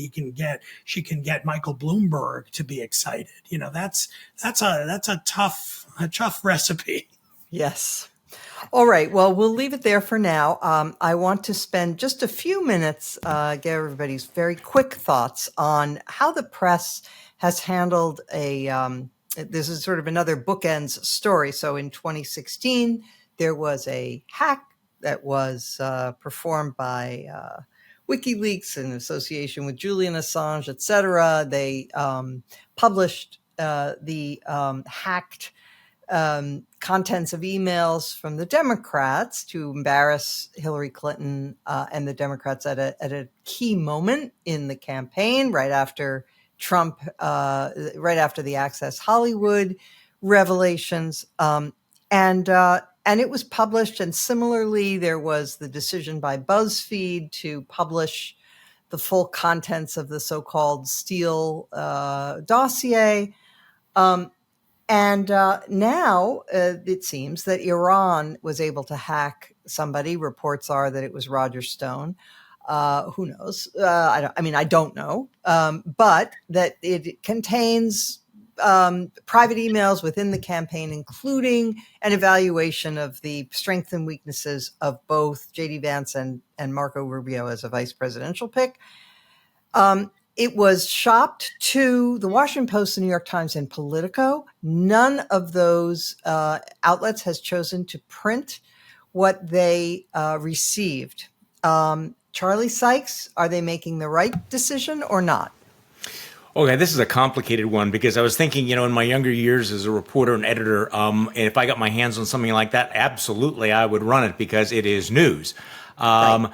she can get Michael Bloomberg to be excited. That's a tough recipe. Yes. All right. Well, we'll leave it there for now. I want to spend just a few minutes, get everybody's very quick thoughts on how the press has handled this is sort of another bookends story. So in 2016, there was a hack that was performed by WikiLeaks in association with Julian Assange, et cetera. They published the hacked contents of emails from the Democrats to embarrass Hillary Clinton and the Democrats at a key moment in the campaign, right after Trump, right after the Access Hollywood revelations, and it was published. And similarly, there was the decision by BuzzFeed to publish the full contents of the so-called Steele dossier. And now it seems that Iran was able to hack somebody. Reports are that it was Roger Stone. Who knows? I don't know. But that it contains private emails within the campaign, including an evaluation of the strengths and weaknesses of both J.D. Vance and Marco Rubio as a vice presidential pick. It was shopped to the Washington Post, the New York Times, and Politico. None of those outlets has chosen to print what they received. Charlie Sykes, are they making the right decision or not? Okay, this is a complicated one because I was thinking, in my younger years as a reporter and editor, and if I got my hands on something like that, absolutely I would run it because it is news. Right.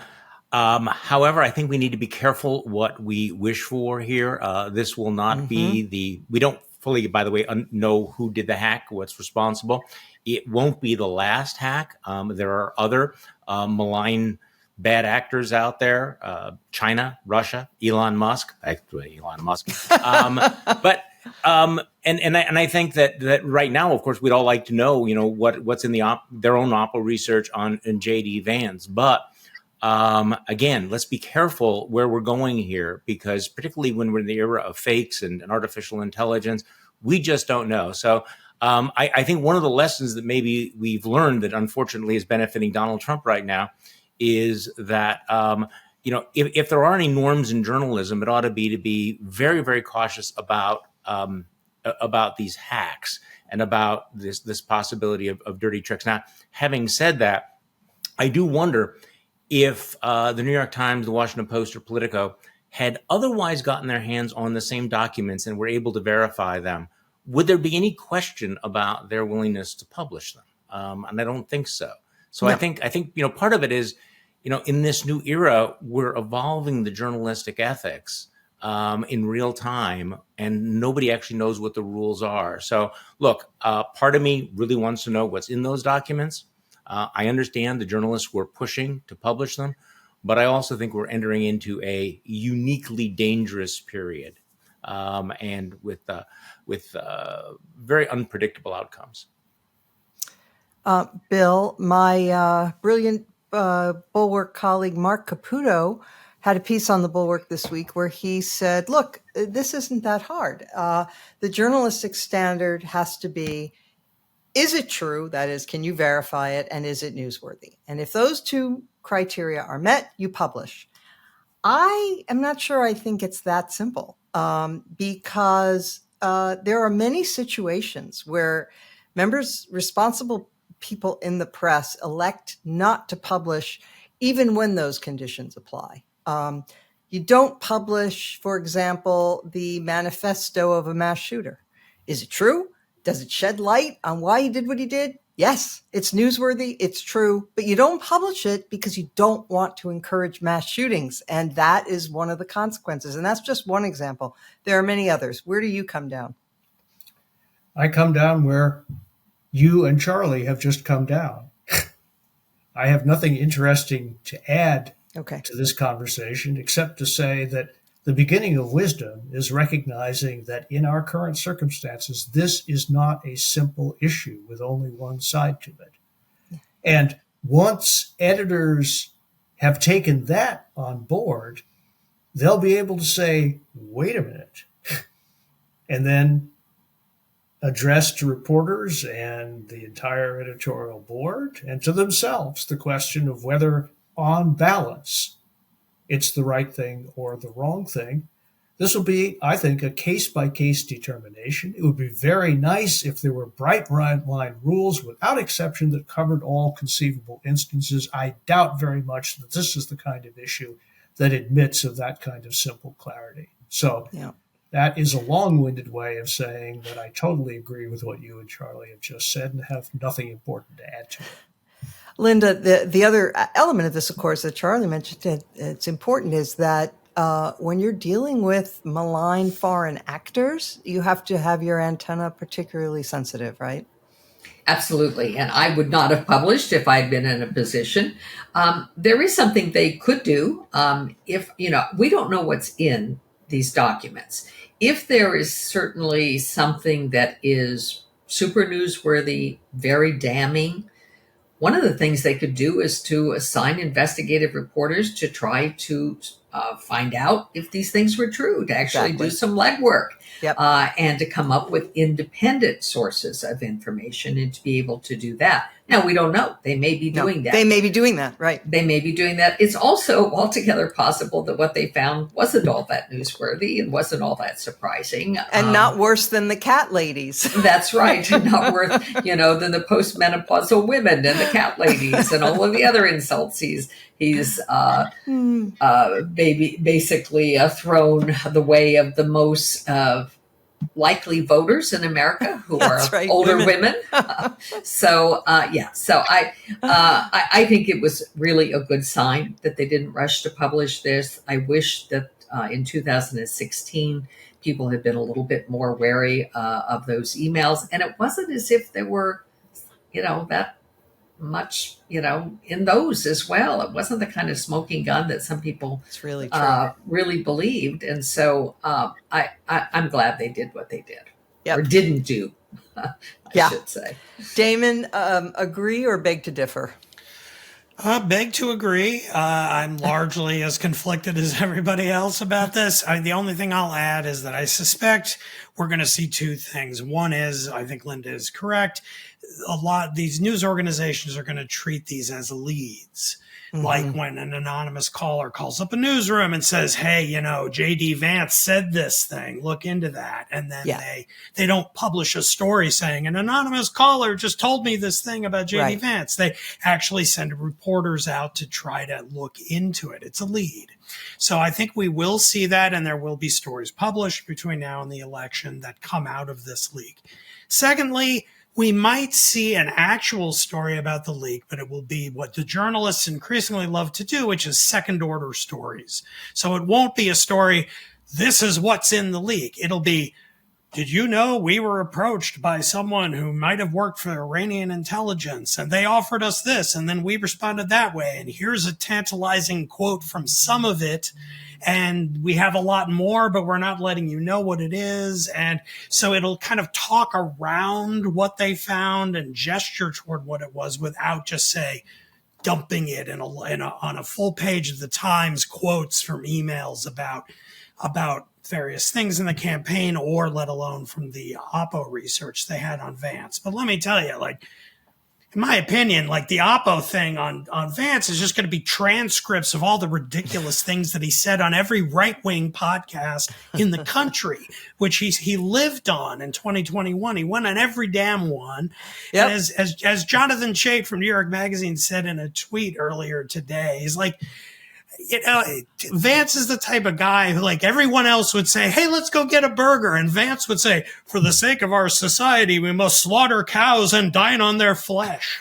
However, I think we need to be careful what we wish for here. This will not be we don't fully, by the way, know who did the hack, what's responsible. It won't be the last hack. There are other malign bad actors out there, China, Russia, Elon Musk. Actually, Elon Musk. But I think that right now, of course, we'd all like to know, what's in their own Oppo research on J.D. Vance. But again, let's be careful where we're going here, because particularly when we're in the era of fakes and artificial intelligence, we just don't know. So I think one of the lessons that maybe we've learned that unfortunately is benefiting Donald Trump right now is that, if there are any norms in journalism, it ought to be very, very cautious about these hacks and about this possibility of dirty tricks. Now, having said that, I do wonder if the New York Times, the Washington Post, or Politico had otherwise gotten their hands on the same documents and were able to verify them, would there be any question about their willingness to publish them? And I don't think so. So no. I think part of it is, in this new era, we're evolving the journalistic ethics in real time, and nobody actually knows what the rules are. So look, part of me really wants to know what's in those documents. I understand the journalists were pushing to publish them, but I also think we're entering into a uniquely dangerous period, and with very unpredictable outcomes. Bill, my brilliant Bulwark colleague Mark Caputo had a piece on the Bulwark this week where he said, look, this isn't that hard. The journalistic standard has to be, is it true? That is, can you verify it? And is it newsworthy? And if those two criteria are met, you publish. I am not sure I think it's that simple, because there are many situations where responsible people in the press elect not to publish even when those conditions apply. You don't publish, for example, the manifesto of a mass shooter. Is it true? Does it shed light on why he did what he did? Yes, it's newsworthy, it's true, but you don't publish it because you don't want to encourage mass shootings. And that is one of the consequences. And that's just one example. There are many others. Where do you come down? I come down where you and Charlie have just come down. I have nothing interesting to add to this conversation, except to say that the beginning of wisdom is recognizing that in our current circumstances, this is not a simple issue with only one side to it. And once editors have taken that on board, they'll be able to say, wait a minute, and then address to reporters and the entire editorial board and to themselves the question of whether, on balance, it's the right thing or the wrong thing. This will be, I think, a case-by-case determination. It would be very nice if there were bright line rules without exception that covered all conceivable instances. I doubt very much that this is the kind of issue that admits of that kind of simple clarity. So that is a long-winded way of saying that I totally agree with what you and Charlie have just said and have nothing important to add to it. Linda, the other element of this, of course, that Charlie mentioned, it's important, is that when you're dealing with malign foreign actors, you have to have your antenna particularly sensitive, right? Absolutely. And I would not have published if I'd been in a position. There is something they could do if, we don't know what's in these documents. If there is certainly something that is super newsworthy, very damning. One of the things they could do is to assign investigative reporters to try to find out if these things were true, to actually do some legwork, and to come up with independent sources of information and to be able to do that. Now, we don't know. They may be doing that. They may be doing that, right. They may be doing that. It's also altogether possible that what they found wasn't all that newsworthy and wasn't all that surprising. And not worse than the cat ladies. That's right. Not worse, than the postmenopausal women and the cat ladies and all of the other insults he's basically thrown the way of the most likely voters in America who are older women. So I think it was really a good sign that they didn't rush to publish this. I wish that in 2016 people had been a little bit more wary of those emails, and it wasn't as if there were that much in those as well. It wasn't the kind of smoking gun that some people really believed, and so I'm glad they did what they did, or didn't do. I should say. Damon, agree or beg to differ? Beg to agree. I'm largely as conflicted as everybody else about this. The only thing I'll add is that I suspect we're going to see two things. One is, I think Linda is correct, a lot these news organizations are going to treat these as leads. Mm-hmm. Like when an anonymous caller calls up a newsroom and says, hey, J.D. Vance said this thing, look into that. And then they don't publish a story saying an anonymous caller just told me this thing about J.D. Vance. They actually send reporters out to try to look into it. It's a lead. So I think we will see that, and there will be stories published between now and the election that come out of this leak. Secondly, we might see an actual story about the leak, but it will be what the journalists increasingly love to do, which is second-order stories. So it won't be a story, this is what's in the leak. It'll be, did you know we were approached by someone who might have worked for Iranian intelligence, and they offered us this, and then we responded that way, and here's a tantalizing quote from some of it, and we have a lot more, but we're not letting you know what it is. And so it'll kind of talk around what they found and gesture toward what it was without just, say, dumping it on a full page of the Times, quotes from emails about various things in the campaign, or let alone from the Oppo research they had on Vance. But let me tell you, in my opinion, the Oppo thing on Vance is just going to be transcripts of all the ridiculous things that he said on every right-wing podcast in the country, which he lived on in 2021. He went on every damn one. Yep. And as Jonathan Chait from New York Magazine said in a tweet earlier today, he's like, Vance is the type of guy who, everyone else would say, hey, let's go get a burger. And Vance would say, for the sake of our society, we must slaughter cows and dine on their flesh.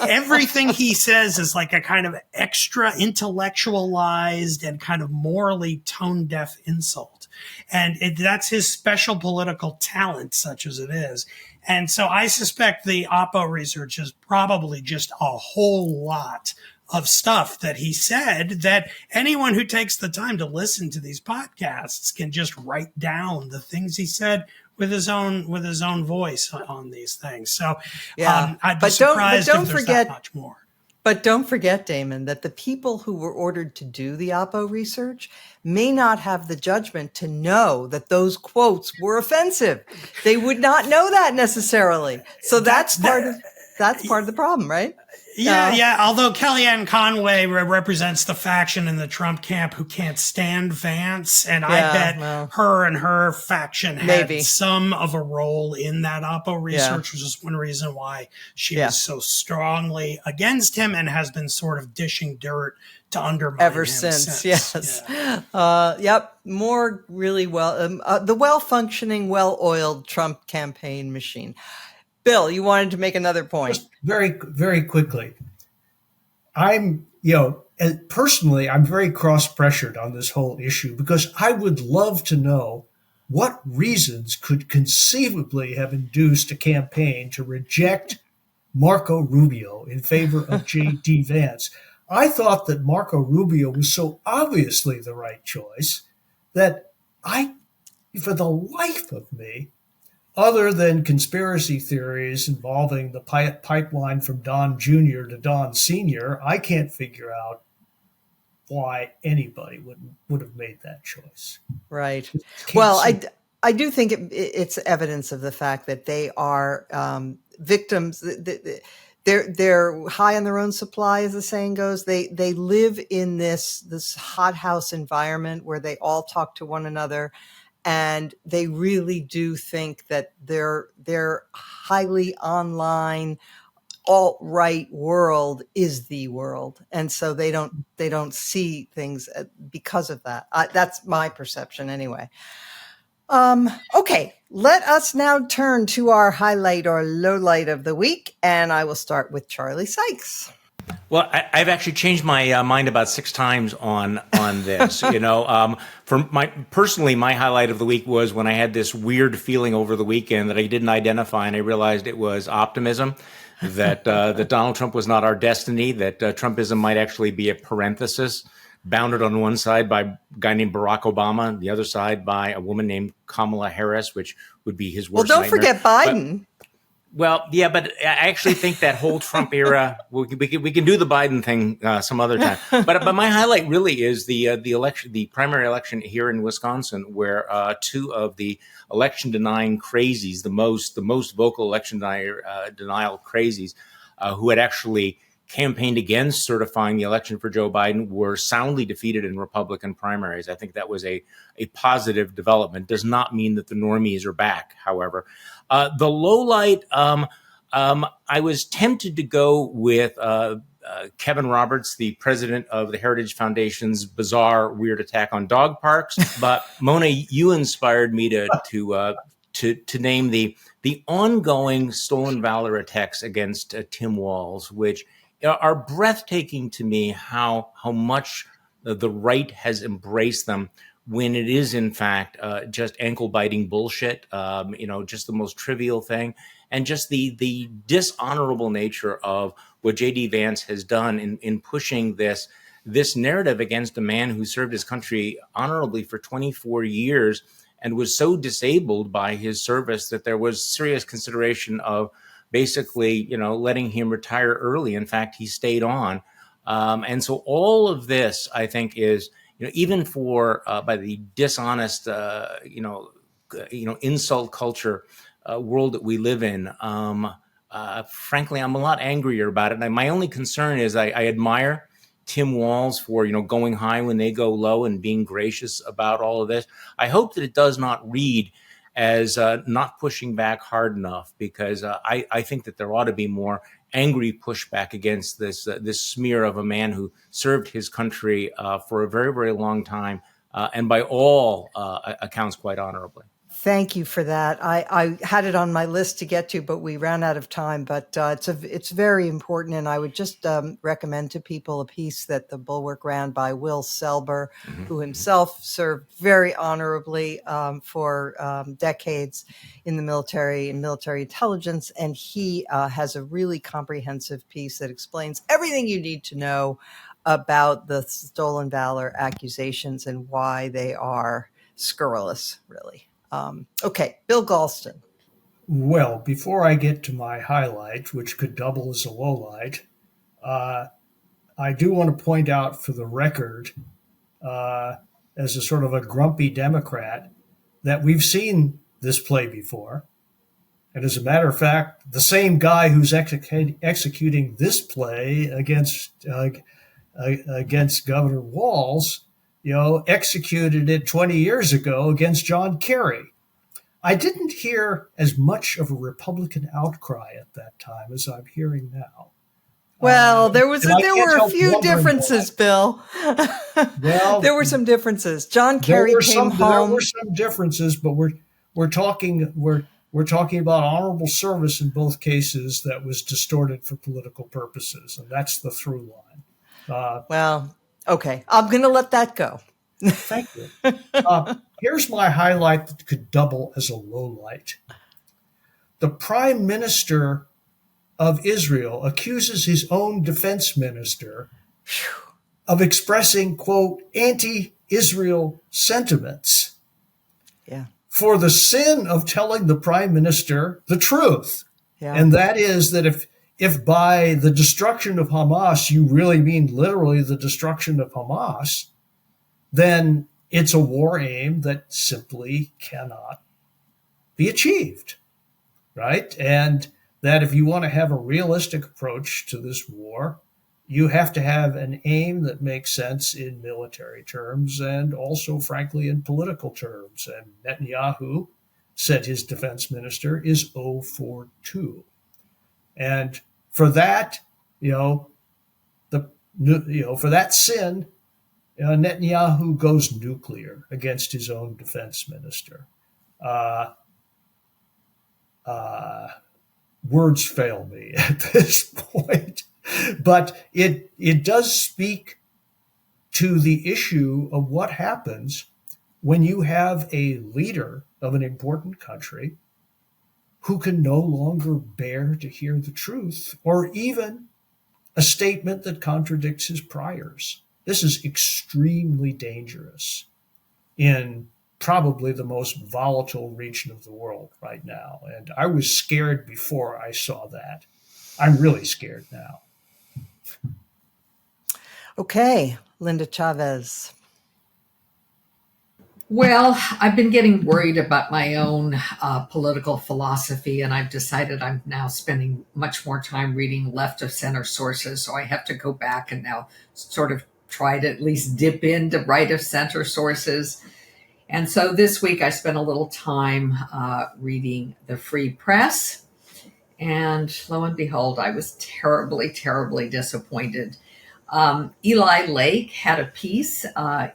Everything he says is a kind of extra intellectualized and kind of morally tone deaf insult. And that's his special political talent, such as it is. And so I suspect the Oppo research is probably just a whole lot of stuff that he said that anyone who takes the time to listen to these podcasts can just write down the things he said with his own voice on these things. So I'd be surprised if there's that much more. But don't forget, Damon, that the people who were ordered to do the Oppo research may not have the judgment to know that those quotes were offensive. They would not know that necessarily. So that's part of the problem, right? Yeah. Although Kellyanne Conway represents the faction in the Trump camp who can't stand Vance, and I bet her and her faction had some of a role in that Oppo research, which is one reason why she is so strongly against him and has been sort of dishing dirt to undermine ever him since. Yes. More really the well-functioning, well-oiled Trump campaign machine. Bill, you wanted to make another point. Just very, very quickly. Personally, I'm very cross-pressured on this whole issue because I would love to know what reasons could conceivably have induced a campaign to reject Marco Rubio in favor of J.D. Vance. I thought that Marco Rubio was so obviously the right choice that for the life of me, other than conspiracy theories involving the pipeline from Don Jr. to Don Sr., I can't figure out why anybody would have made that choice. Right. Well, I do think it's evidence of the fact that they are victims. They're high on their own supply, as the saying goes. They live in this hothouse environment where they all talk to one another, and they really do think that their highly online alt-right world is the world, and so they don't see things because of that. That's my perception anyway. Okay, let us now turn to our highlight or lowlight of the week, and I will start with Charlie Sykes. Well, I've actually changed my mind about 6 times on this. For my highlight of the week was when I had this weird feeling over the weekend that I didn't identify, and I realized it was optimism. That Donald Trump was not our destiny, that Trumpism might actually be a parenthesis, bounded on one side by a guy named Barack Obama, the other side by a woman named Kamala Harris, which would be his worst nightmare. Well, don't forget Biden. But I actually think that whole Trump era, we can do the Biden thing some other time. But my highlight really is the election, the primary election here in Wisconsin, where 2 of the election denying crazies, the most vocal election denial crazies, who had actually campaigned against certifying the election for Joe Biden, were soundly defeated in Republican primaries. I think that was a positive development. Does not mean that the normies are back, however. The low light, I was tempted to go with Kevin Roberts, the president of the Heritage Foundation's bizarre, weird attack on dog parks. But Mona, you inspired me to name the ongoing stolen valor attacks against Tim Walz, which are breathtaking to me. How much the right has embraced them, when it is in fact just ankle-biting bullshit, just the most trivial thing, and just the dishonorable nature of what J.D. Vance has done in pushing this narrative against a man who served his country honorably for 24 years and was so disabled by his service that there was serious consideration of basically, letting him retire early. In fact, he stayed on. And so all of this, I think, is, even for by the dishonest, insult culture world that we live in. Frankly, I'm a lot angrier about it. And my only concern is I admire Tim Walz for, going high when they go low and being gracious about all of this. I hope that it does not read as not pushing back hard enough, because I think that there ought to be more angry pushback against this smear of a man who served his country for a very, very long time, and by all accounts quite honorably. Thank you for that. I had it on my list to get to, but we ran out of time. But it's very important, and I would just recommend to people a piece that the Bulwark ran by Will Selber, who himself served very honorably for decades in the military and military intelligence, and he has a really comprehensive piece that explains everything you need to know about the stolen valor accusations and why they are scurrilous, really. Okay, Bill Galston. Well, before I get to my highlight, which could double as a lowlight, I do want to point out for the record, as a sort of a grumpy Democrat, that we've seen this play before. And as a matter of fact, the same guy who's executing this play against Governor Walz, executed it 20 years ago against John Kerry. I didn't hear as much of a Republican outcry at that time as I'm hearing now. Well, there were a few differences, Bill. Well, there were some differences. John Kerry came home. There were some differences, but we're talking about honorable service in both cases that was distorted for political purposes, and that's the through line. Well, okay, I'm going to let that go. Thank you. Here's my highlight that could double as a low light. The Prime Minister of Israel accuses his own defense minister of expressing, quote, anti-Israel sentiments. Yeah. for the sin of telling the prime minister the truth. Yeah. And that is that if by the destruction of Hamas, you really mean literally the destruction of Hamas, then it's a war aim that simply cannot be achieved, right? And that if you want to have a realistic approach to this war, you have to have an aim that makes sense in military terms and also, frankly, in political terms. And Netanyahu, said his defense minister, is 0 for 2. And for that, for that sin, Netanyahu goes nuclear against his own defense minister. Words fail me at this point, but it does speak to the issue of what happens when you have a leader of an important country who can no longer bear to hear the truth or even a statement that contradicts his priors. This is extremely dangerous in probably the most volatile region of the world right now. And I was scared before I saw that. I'm really scared now. Okay, Linda Chavez. Well, I've been getting worried about my own political philosophy, and I've decided I'm now spending much more time reading left of center sources. So I have to go back and now sort of try to at least dip into right of center sources. And so this week I spent a little time reading the Free Press. And lo and behold, I was terribly, terribly disappointed. Eli Lake had a piece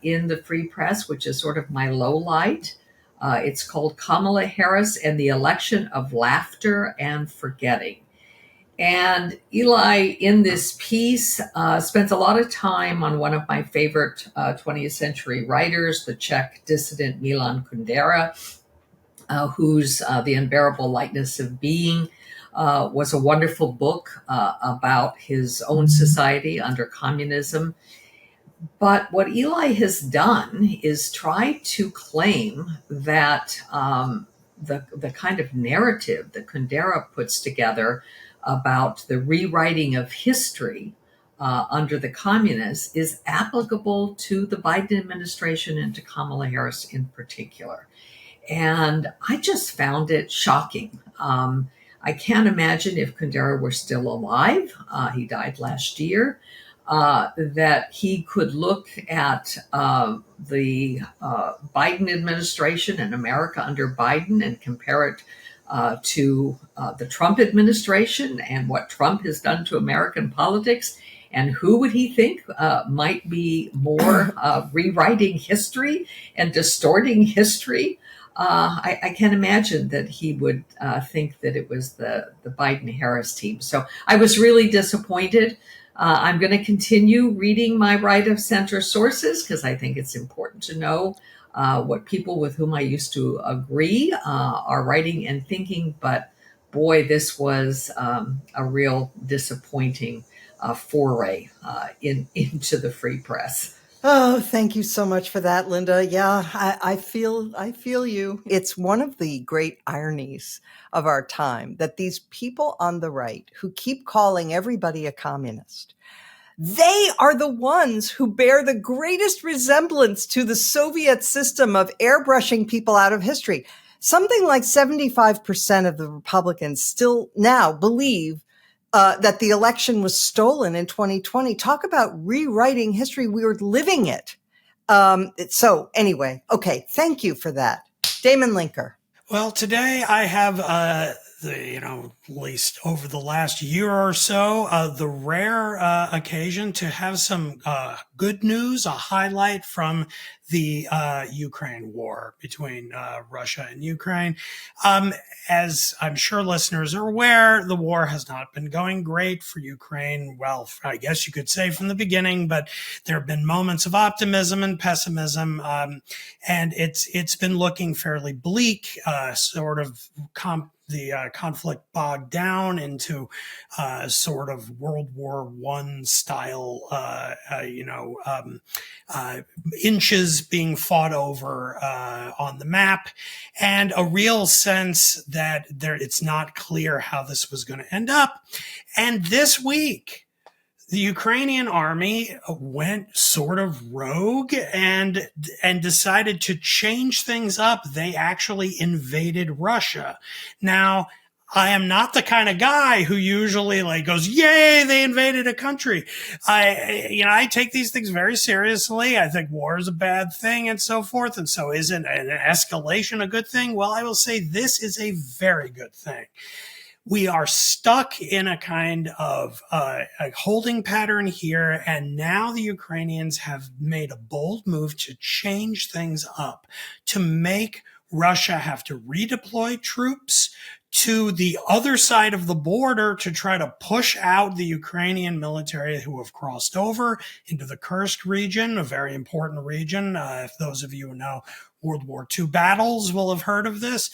in the Free Press, which is sort of my low light. It's called Kamala Harris and the Election of Laughter and Forgetting. And Eli, in this piece, spends a lot of time on one of my favorite 20th century writers, the Czech dissident Milan Kundera, whose The Unbearable Lightness of Being was a wonderful book about his own society under communism. But what Eli has done is try to claim that the kind of narrative that Kundera puts together about the rewriting of history under the communists is applicable to the Biden administration and to Kamala Harris in particular. And I just found it shocking. I can't imagine if Kundera were still alive, he died last year, that he could look at the Biden administration and America under Biden and compare it to the Trump administration and what Trump has done to American politics. And who would he think might be more rewriting history and distorting history? I can't imagine that he would think that it was the Biden-Harris team. So I was really disappointed. I'm going to continue reading my right of center sources because I think it's important to know what people with whom I used to agree are writing and thinking. But boy, this was a real disappointing foray into the Free Press. Oh, thank you so much for that, Linda. Yeah, I feel you. It's one of the great ironies of our time that these people on the right who keep calling everybody a communist, they are the ones who bear the greatest resemblance to the Soviet system of airbrushing people out of history. Something like 75% of the Republicans still now believe that the election was stolen in 2020. Talk about rewriting history. We were living it. So anyway, okay. Thank you for that. Damon Linker. Well, today I have, at least over the last year or so, the rare occasion to have some good news, a highlight from the Ukraine war between Russia and Ukraine. As I'm sure listeners are aware, the war has not been going great for Ukraine. Well, I guess you could say from the beginning, but there have been moments of optimism and pessimism, and it's been looking fairly bleak, sort of the conflict bogged down into sort of World War I style, inches being fought over on the map, and a real sense that it's not clear how this was going to end up. And this week, the Ukrainian army went sort of rogue and decided to change things up. They actually invaded Russia. Now, I am not the kind of guy who usually goes, yay, they invaded a country. I take these things very seriously. I think war is a bad thing and so forth. And so isn't an escalation a good thing? Well, I will say this is a very good thing. We are stuck in a kind of a holding pattern here, and now the Ukrainians have made a bold move to change things up, to make Russia have to redeploy troops to the other side of the border to try to push out the Ukrainian military who have crossed over into the Kursk region, a very important region. If those of you who know World War II battles will have heard of this.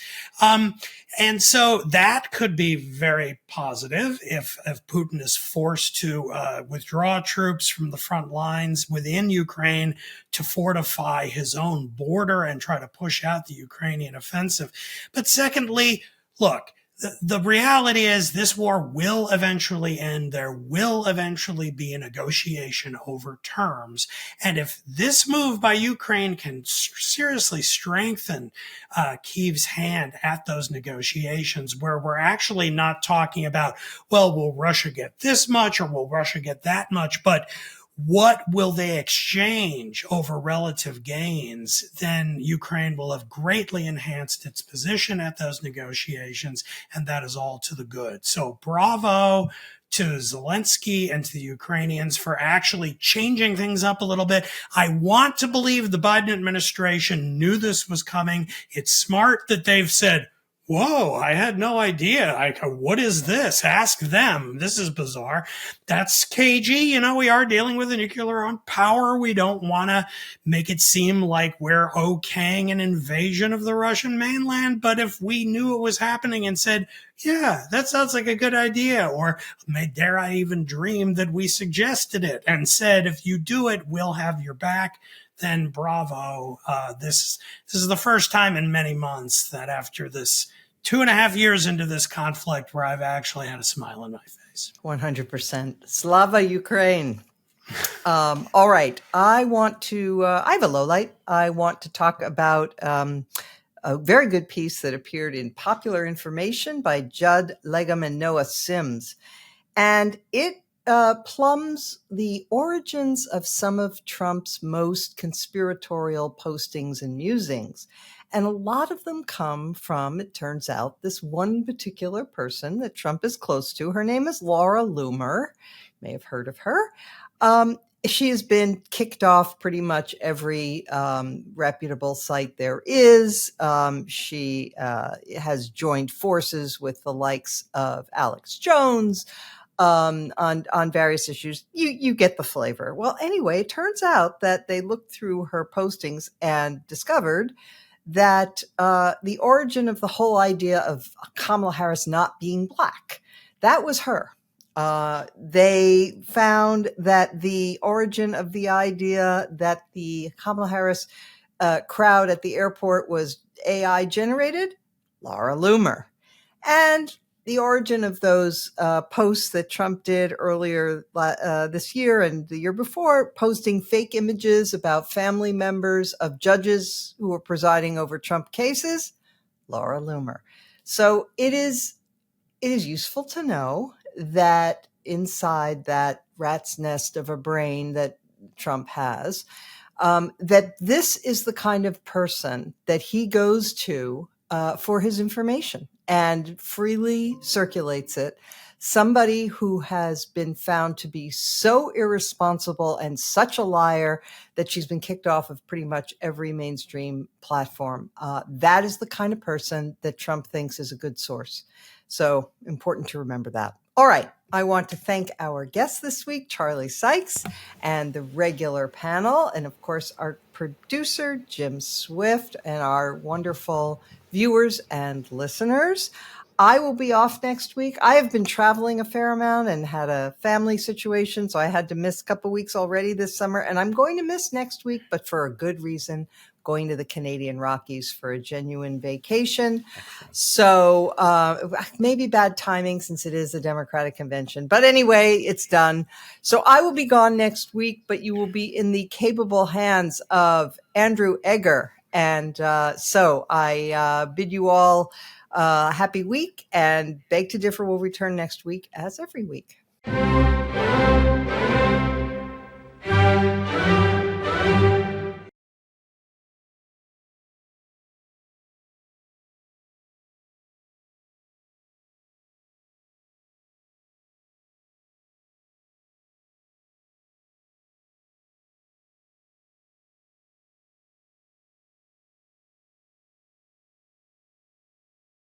And so that could be very positive if Putin is forced to withdraw troops from the front lines within Ukraine to fortify his own border and try to push out the Ukrainian offensive. But secondly, look, the reality is this war will eventually end. There will eventually be a negotiation over terms. And if this move by Ukraine can seriously strengthen Kyiv's hand at those negotiations, where we're actually not talking about, well, will Russia get this much or will Russia get that much, but what will they exchange over relative gains, then Ukraine will have greatly enhanced its position at those negotiations, and that is all to the good. So bravo to Zelensky and to the Ukrainians for actually changing things up a little bit. I want to believe the Biden administration knew this was coming. It's smart that they've said, whoa, I had no idea. What is this? Ask them. This is bizarre. That's cagey. We are dealing with a nuclear-armed power. We don't want to make it seem like we're okaying an invasion of the Russian mainland. But if we knew it was happening and said, yeah, that sounds like a good idea, or dare I even dream that we suggested it and said, if you do it, we'll have your back, then bravo. This is the first time in many months that after this 2.5 years into this conflict where I've actually had a smile on my face. 100%. Slava Ukraine. All right. I have a lowlight. I want to talk about a very good piece that appeared in Popular Information by Judd Legum and Noah Sims. And it plumbs the origins of some of Trump's most conspiratorial postings and musings. And a lot of them come from, it turns out, this one particular person that Trump is close to. Her name is Laura Loomer. You may have heard of her. She has been kicked off pretty much every reputable site there is. She has joined forces with the likes of Alex Jones, on various issues. You get the flavor. Well, anyway, it turns out that they looked through her postings and discovered that the origin of the whole idea of Kamala Harris not being black, that was her. They found that the origin of the idea that the Kamala Harris crowd at the airport was AI generated, Laura Loomer. And the origin of those posts that Trump did earlier this year and the year before, posting fake images about family members of judges who were presiding over Trump cases, Laura Loomer. So it is useful to know that inside that rat's nest of a brain that Trump has, that this is the kind of person that he goes to for his information and freely circulates it. Somebody who has been found to be so irresponsible and such a liar that she's been kicked off of pretty much every mainstream platform. That is the kind of person that Trump thinks is a good source. So important to remember that. All right. I want to thank our guest this week, Charlie Sykes, and the regular panel, and of course, our producer, Jim Swift, and our wonderful viewers and listeners. I will be off next week. I have been traveling a fair amount and had a family situation, so I had to miss a couple weeks already this summer, and I'm going to miss next week, but for a good reason. Going to the Canadian Rockies for a genuine vacation. So maybe bad timing since it is a Democratic convention. But anyway, it's done. So I will be gone next week, but you will be in the capable hands of Andrew Egger. And so I bid you all a happy week, and Beg to Differ will return next week as every week.